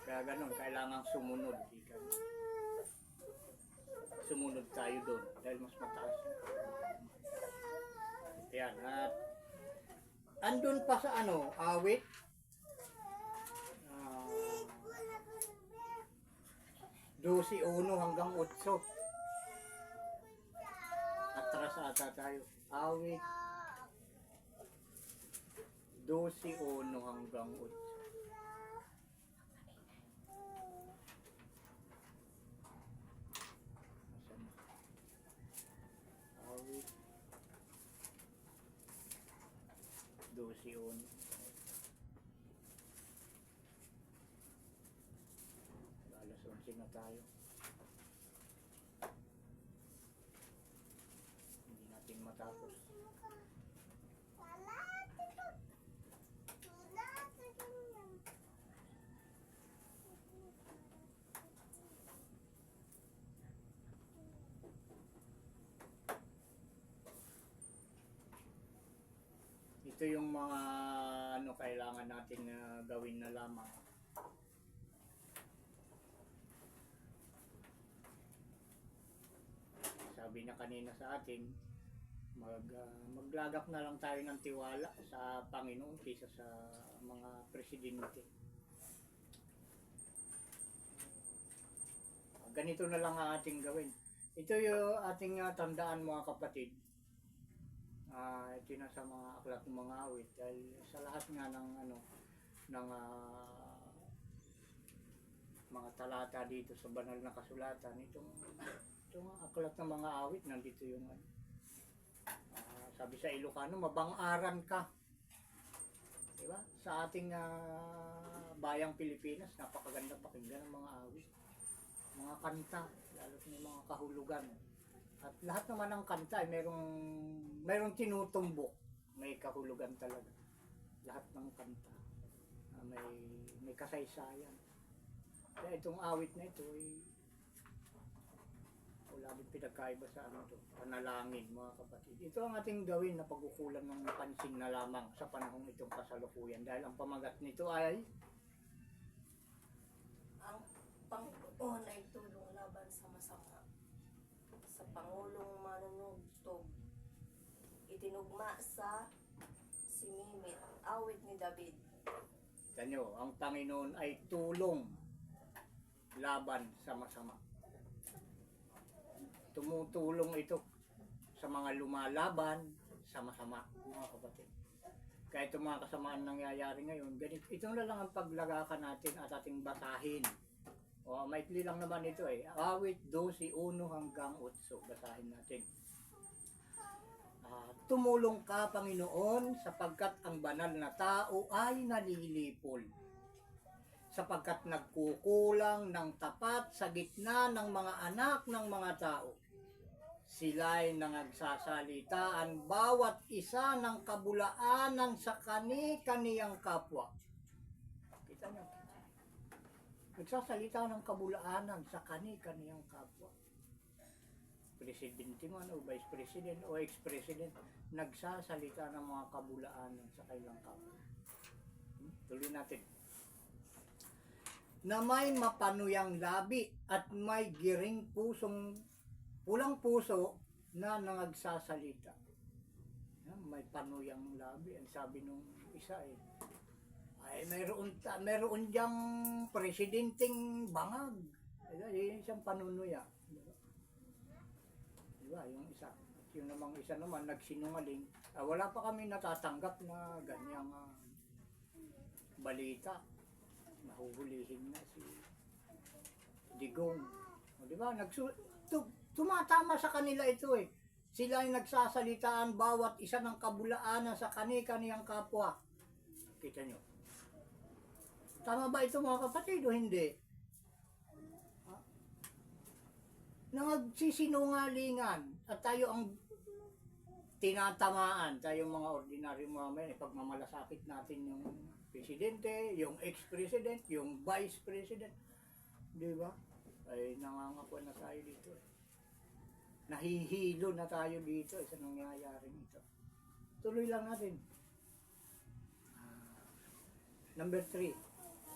Speaker 1: Kaya ganun, kailangan sumunod. Sumunod tayo doon dahil mas mataas. Yan, at andun pa sa awit, 12:1 hanggang 8. Atras ata tayo. Awit 12:1 hanggang 8. Awit 12:1. Alas 11 na tayo. Hindi natin matapos. Ito yung mga kailangan natin gawin na lamang. Sabi na kanina sa atin, maglagak na lang tayo ng tiwala sa Panginoon kaysa sa mga presidente. Ganito na lang ang ating gawin. Ito yung ating tandaan, mga kapatid. Ito na sa mga aklat ng mga awit, dahil sa lahat nga ng mga talata dito sa banal na kasulatan, itong aklat ng mga awit, nandito yung sabi sa Ilocano, mabang-aran ka, diba? Sa ating bayang Pilipinas, napakaganda pakinggan ng mga awit, mga kanta, lalo na mga kahulugan. At lahat naman ng kanta ay merong tinutumbok, may kahulugan talaga. Lahat ng kanta may kasaysayan. Kaya itong awit na ito ay wala din pinagkaiba sa panalangin, mga kapatid. Ito ang ating gawin na pagkukulan ng pansin na lamang sa panahong itong kasalukuyan. Dahil ang pamagat nito ay
Speaker 3: Ang Panginoon ay tulong laban sa masama. Sa Pangulong manunugtog, itinugma sa Simimit, awit ni David.
Speaker 1: Tanyo, ang Panginoon ay tulong laban sa masama. Tumutulong ito sa mga lumalaban sa masama, mga kapatid. Kaya itong mga kasamaan nangyayari ngayon, ganito, ito na lang ang paglagakan natin at ating basahin. Maikli lang naman ito Awit 12:1 hanggang 8. Basahin natin. Tumulong ka, Panginoon, sapagkat ang banal na tao ay nalilipol. Sapagkat nagkukulang ng tapat sa gitna ng mga anak ng mga tao. Sila'y nangagsasalitaan bawat isa ng kabulaanan sa kani-kaniyang kapwa. Kita niyo? Nagsasalita ng kabulaanan sa kani-kaniyang kapwa. presidente man o vice president o ex-president, nagsasalita ng mga kabulaanan sa kailang kapwa. Tuloy natin. Na may mapanuyang labi at may giring pulang puso na nangagsasalita. May panuyang labi. Ang sabi nung isa ay mayroon diyang presidenteng bangag. Yun siyang panunuya. Diba? Yung isa. Yung namang isa naman nagsinungaling. Wala pa kami natatanggap na ganyang balita. Nahuhulihin na si Digong. Diba? Tumatama sa kanila ito Sila ay nagsasalitaan bawat isa ng kabulaanan sa kani-kaniyang kapwa. Kita nyo. Tama ba ito mga kapatid o hindi? Nagsisinungalingan at tayo ang tinatamaan, tayo mga ordinaryong mga pagmamalasakit natin yung presidente, yung ex-president, yung vice-president. Di ba? Ay nangangako na tayo dito Nahihilo na tayo dito sa nangyayaring ito. Tuloy lang natin. Number 3.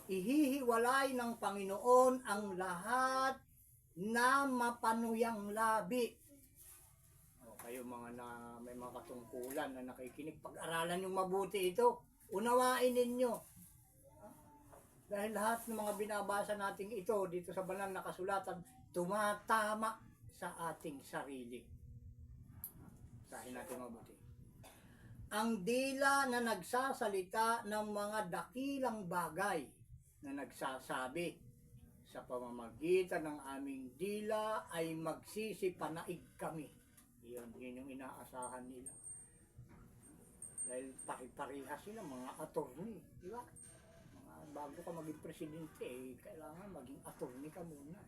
Speaker 1: Ihihiwalay ng Panginoon ang lahat na mapanuyang labi. Kayo mga may mga katungkulan na nakikinig, pag-aralan yung mabuti ito. Unawain ninyo. Dahil lahat ng mga binabasa natin ito dito sa banal na kasulatan, tumatama sa ating sarili. Sahin natin mabuti. Ang dila na nagsasalita ng mga dakilang bagay na nagsasabi sa pamamagitan ng aming dila ay magsisipanaig kami. Yun yung inaasahan nila. Dahil pari-parihas sila, mga attorney. Di ba? Bago ka maging presidente, kailangan maging attorney ka muna.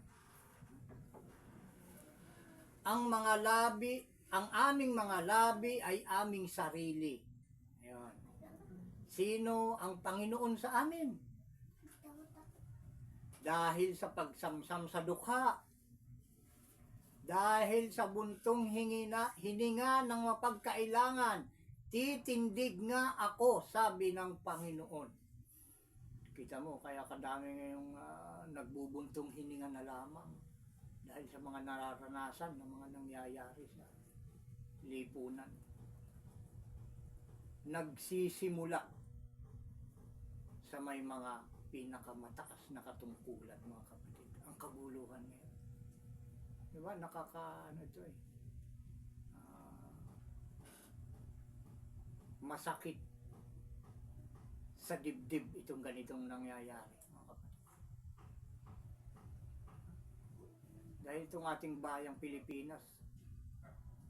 Speaker 1: Ang aming mga labi ay aming sarili. Ayun. Sino ang Panginoon sa amin? Dahil sa pagsamsam sa dukha, dahil sa buntong hininga ng mapagkailangan, titindig nga ako, sabi ng Panginoon. Kita mo, kaya kadami ngayong nagbubuntong hininga na lamang dahil sa mga nararanasan ng mga nangyayari sa lipunan. Nagsisimula sa may mga pinakamataas na katungkulan, mga kapatid. Ang kaguluhan ngayon. Diba? Masakit sa dibdib itong ganitong nangyayari, mga kapatid. Dahil itong ating bayang Pilipinas,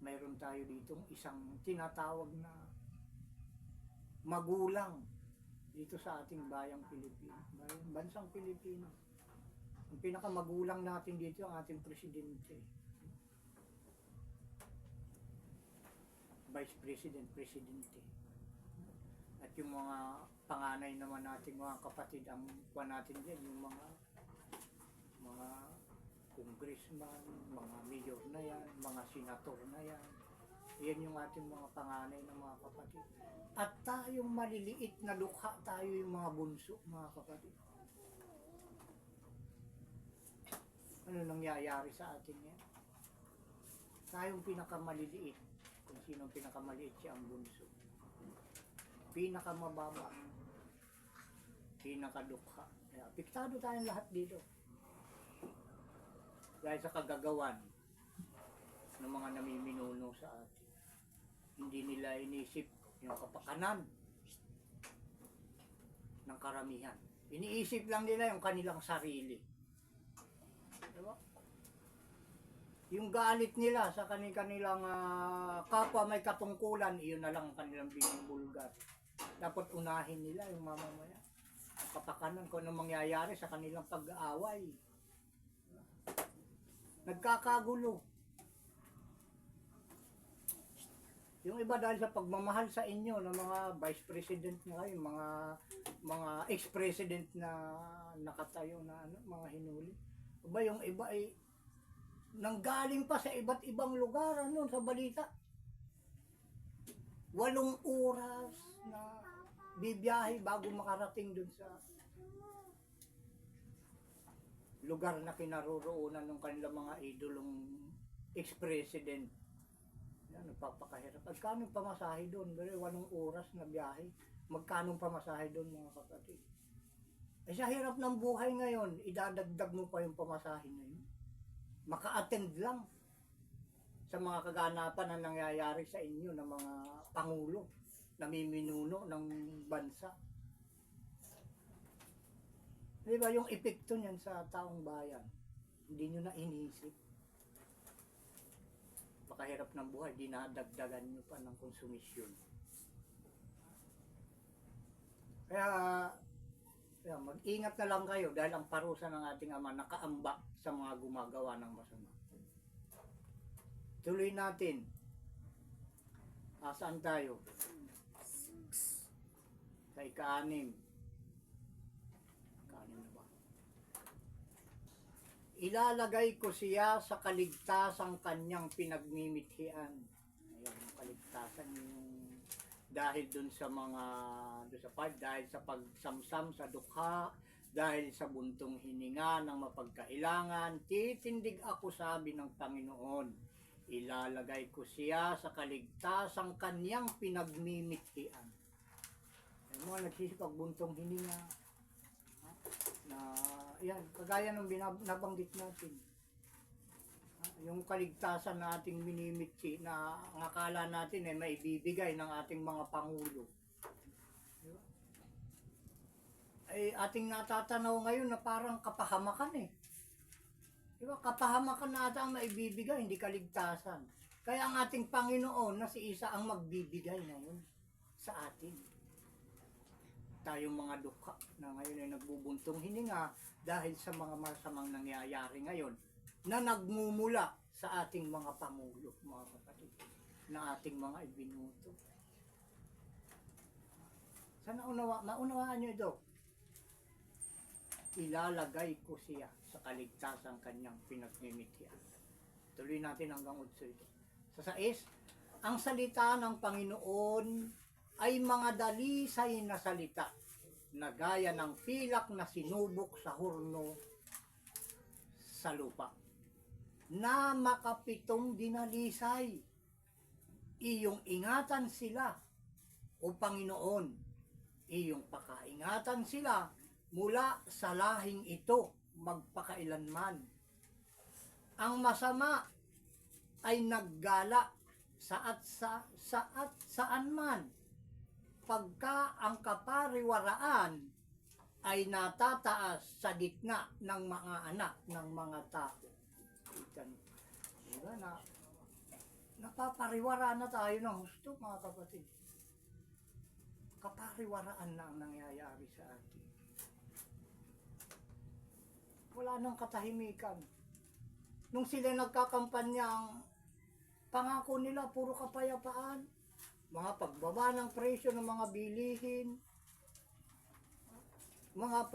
Speaker 1: mayroon tayo ditong isang tinatawag na magulang dito sa ating bayang Pilipinas, bansang Pilipinas. Ang pinakamagulang natin dito ang ating presidente. Vice President, Presidente. At yung mga panganay naman natin mga kapatid, ang kuha natin din, yung mga congressman, mga mayor na yan, mga senator na yan. Yan yung ating mga panganay na mga kapatid. At tayong maliliit na dukha, tayo yung mga bunso, mga kapatid. Ano nangyayari sa atin yan? Tayong pinakamaliliit. Kung sino pinakamaliit, siya ang bunso. Pinakamababa. Pinakadukha. Kaya apektado tayong lahat dito. Dahil sa kagagawan ng mga namiminuno sa atin. Hindi nila inisip yung kapakanan ng karamihan. Iniisip lang nila yung kanilang sarili. Diba? Yung galit nila sa kanilang kapwa may katungkulan, iyon na lang ang kanilang binubulgar. Dapat unahin nila yung mamamayan. Kapakanan kung anong mangyayari sa kanilang pag-aaway. Nagkakagulo. Yung iba dahil sa pagmamahal sa inyo ng mga vice president na kayo, mga ex-president na nakatayo na mga hinuli. Iba yung iba ay nanggaling pa sa iba't ibang lugar, ano, sa balita. 8 oras na bibiyahe bago makarating dun sa lugar na kinaroroonan ng kanilang mga idolong ex-president. Yan, nagpapakahirap. Magkano pamasahe doon? 8 oras na biyahe. Magkano pamasahe doon, mga kapatid? Eh sa hirap ng buhay ngayon, idadagdag mo pa yung pamasahe na yun. Maka-attend lang sa mga kaganapan na nangyayari sa inyo ng mga pangulo, namiminuno ng bansa. Di ba yung epekto niyan sa taong bayan? Hindi nyo na iniisip. Makahirap ng buhay, dinadagdagan nyo pa ng konsumisyon. Kaya mag-ingat na lang kayo dahil ang parusa ng ating Ama nakaamba sa mga gumagawa ng masama. Tuloy natin. Saan tayo? Sa ika-6. Ika-6 na ba? Ilalagay ko siya sa kaligtasang kanyang pinagmimithian. Ayan, yung kaligtasan yung dahil dun sa mga dahil sa pagsamsam sa dukha, dahil sa buntong hininga ng mapagkailangan, titindig ako, sabi ng Panginoon. Ilalagay ko siya sa kaligtasang kanyang pinagmimithian. Yung mga nagsisipag buntong hininga, na yan, kagaya ng nabanggit natin. Yung kaligtasan na ating minimithi na ang akala natin ay maibibigay ng ating mga pangulo. Diba? Ay ating natatanaw ngayon na parang kapahamakan eh. Diba? Kapahamakan na ata ang maibibigay, hindi kaligtasan. Kaya ang ating Panginoon na si Isa ang magbibigay ngayon sa atin. Tayong mga dukha na ngayon ay nagbubuntong hininga dahil sa mga masamang nangyayari ngayon na nagmumula sa ating mga pangulo, mga kapatid, na ating mga ibinuto. Sana maunawaan nyo ito. Ilalagay ko siya sa kaligtasang kanyang pinagmimithian. Tuloy natin hanggang 8 ito. Sa 6, ang salita ng Panginoon ay mga dalisay na salita na gaya ng pilak na sinubok sa hurno sa lupa, na makapitong dinalisay. Iyong ingatan sila, o Panginoon, iyong pakaingatan sila mula sa lahing ito magpakailanman. Ang masama ay naggala saan man, pagka ang kapariwaraan ay natataas sa gitna ng mga anak ng mga tao. Diba na napapariwara na tayo ng husto, mga kapatid. Kapariwaraan na ang nangyayari sa atin. Wala nang katahimikan. Nung sila nagkakampanya, ang pangako nila puro kapayapaan, mga pagbaba ng presyo ng mga bilihin, mga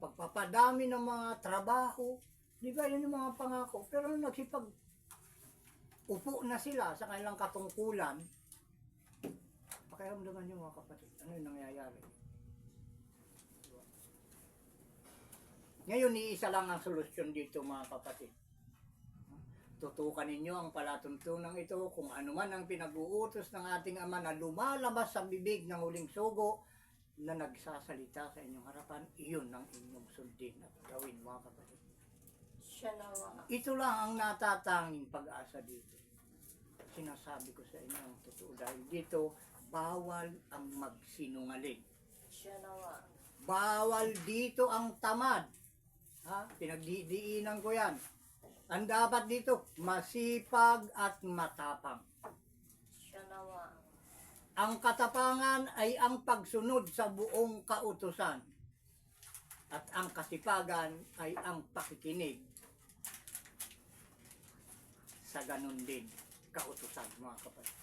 Speaker 1: pagpapadami ng mga trabaho. Di ba yun yung mga pangako? Pero nung upo na sila sa kanilang katungkulan, pakiramdaman nyo, mga kapatid, ano yung nangyayari? Diba? Ngayon, iisa lang ang solusyon dito, mga kapatid. Tutukan ninyo ang palatuntunan ito kung ano man ang pinag-uutos ng ating Ama na lumalabas sa bibig ng huling sugo na nagsasalita sa inyong harapan, iyon ang inyong sundin at gawin, mga kapatid.
Speaker 3: Siya nawa.
Speaker 1: Ito lang ang natatanging pag-asa dito. Sinasabi ko sa inyo ang totoo dahil dito, bawal ang magsinungaling.
Speaker 3: Siya nawa.
Speaker 1: Bawal dito ang tamad. Pinagdidiinan ko yan. Ang dapat dito, masipag at matapang.
Speaker 3: Siya nawa.
Speaker 1: Ang katapangan ay ang pagsunod sa buong kautusan. At ang kasipagan ay ang pakikinig sa ganun din kautusan, mga kapatid.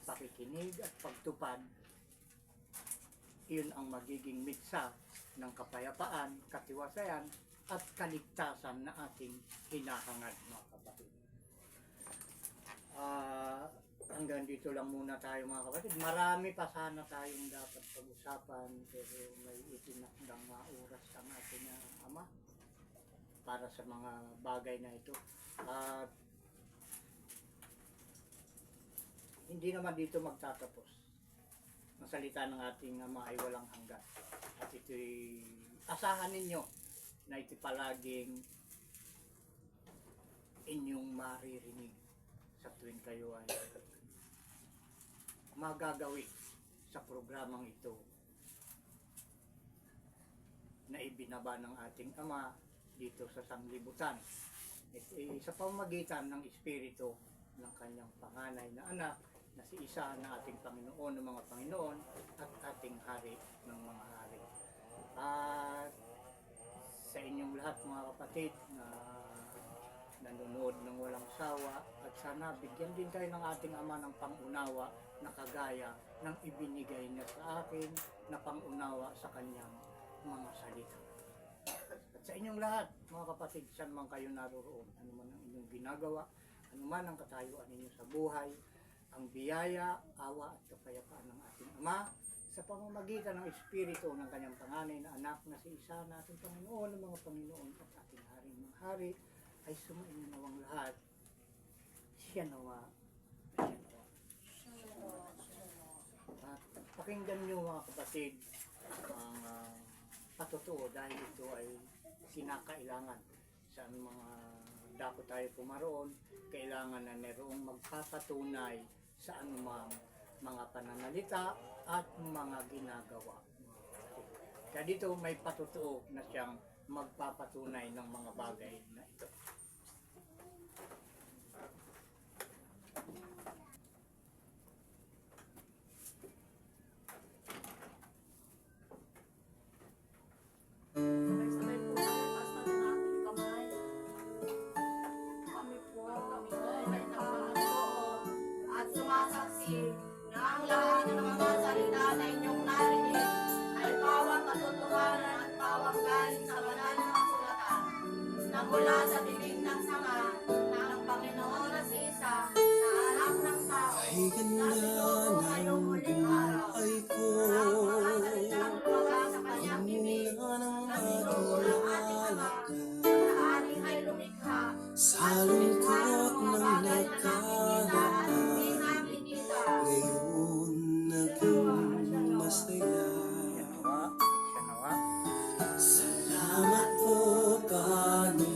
Speaker 1: Pakikinig at pagtupad, iyon ang magiging mitsa ng kapayapaan, katiwasayan, at kaligtasan na ating hinahangad, mga kapatid. Hanggang dito lang muna tayo, mga kapatid. Marami pa sana tayong dapat pag-usapan, pero may itinakdang oras ang ating Ama para sa mga bagay na ito. At hindi naman dito magtatapos. Ang salita ng ating Ama ay walang hanggan. At ito'y asahan ninyo na ito palaging inyong maririnig sa tuwing kayo ay magagawin sa programang ito na ibinaba ng ating Ama dito sa sanglibutan. Ito ay sa pamamagitan ng Espiritu ng kanyang panganay na anak na si Isa na ating Panginoon ng mga Panginoon at ating Hari ng mga Hari. At sa inyong lahat, mga kapatid, na nanonood ng walang sawa, at sana bigyan din kayo ng ating Ama ng pangunawa na kagaya ng ibinigay niya sa akin na pangunawa sa kanyang mga salita. At sa inyong lahat, mga kapatid, saan man kayo naroroon, ano man ang inyong ginagawa, ano man ang katayuan ninyo sa buhay, ang biyaya, awa at kapayapaan ng ating Ama sa pamamagitan ng Espiritu ng kanyang panganay na anak na si Isa na ating Panginoon ng mga Panginoon at ating Hari ng mga Hari ay sumainyo nawang lahat. Siya nawa. At pakinggan nyo, mga kapatid, ang patotoo dahil ito ay kinakailangan sa mga dako tayo pumaroon. Kailangan na mayroong magpapatunay sa anumang mga pananalita at mga ginagawa. Kaya dito may patotoo na siyang magpapatunay ng mga bagay na ito.
Speaker 3: Sabay-sabay po tayo, taas natin ang ating kamay. Kami po ay nagpapaloob at sumasaksi na ang lahat ng mga salita na inyong narinig ay pawang katotohanan at pawang galing sa banal na kasulatan na mula sa bibig ng Sama ng Panginoon na si Isa na anak ng tao
Speaker 2: Ay ganda
Speaker 3: na sinugo ngayong
Speaker 2: ng
Speaker 3: huling araw.
Speaker 2: buhay ko,
Speaker 3: Na ang mga salitang lumabas sa kanyang bibig
Speaker 2: mula ng
Speaker 3: na
Speaker 2: aking
Speaker 3: sinugo ng ating Ama
Speaker 2: alaga,
Speaker 3: na ating ay lumikha
Speaker 2: sa lungkot ng nakaraan, ngayon naging masaya.
Speaker 1: Siya nawa.
Speaker 2: Salamat po, Panginoon,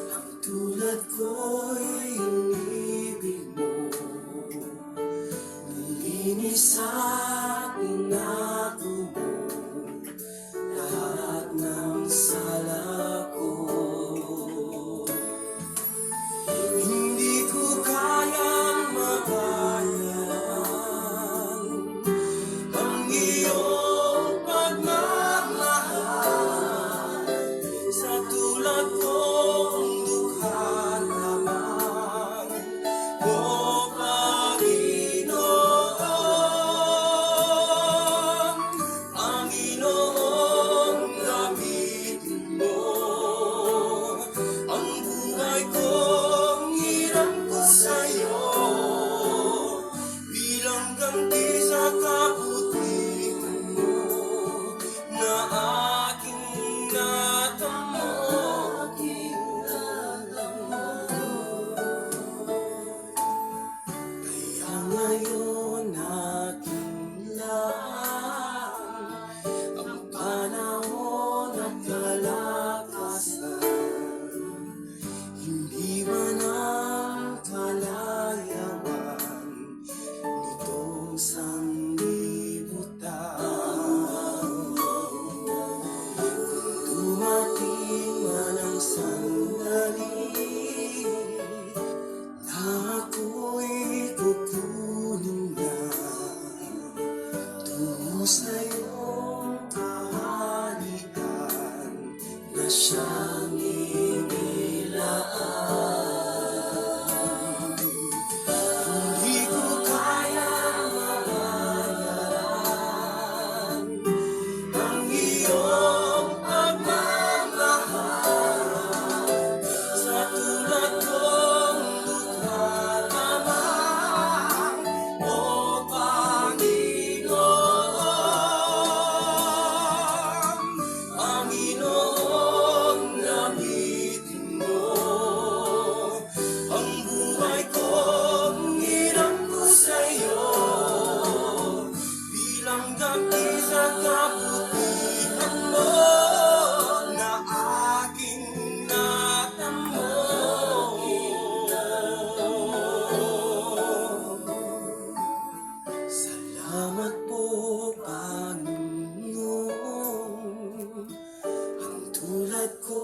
Speaker 2: ang tulad ko'y inibig mo, nilinis at inako mo lahat ng sala ko. Hindi ko kayang magayan ang iyong pagmamahal sa tulad kong dukha lamang, O Panginoon. Panginoon, gamitin mo ang buhay kong hiram ko sa'yo bilang ganti sa kabutihan mo na aking natamo. Kaya ngayon aking lang ang panahon at kalakasan, hindi man ang kalayawan nitong sanglibutan. Kung dumating man ang sandali na ako'y kukunin na tungo sa iyong kaharian na siyang inilaan. Hindi ko kayang mabayaran Kahit ko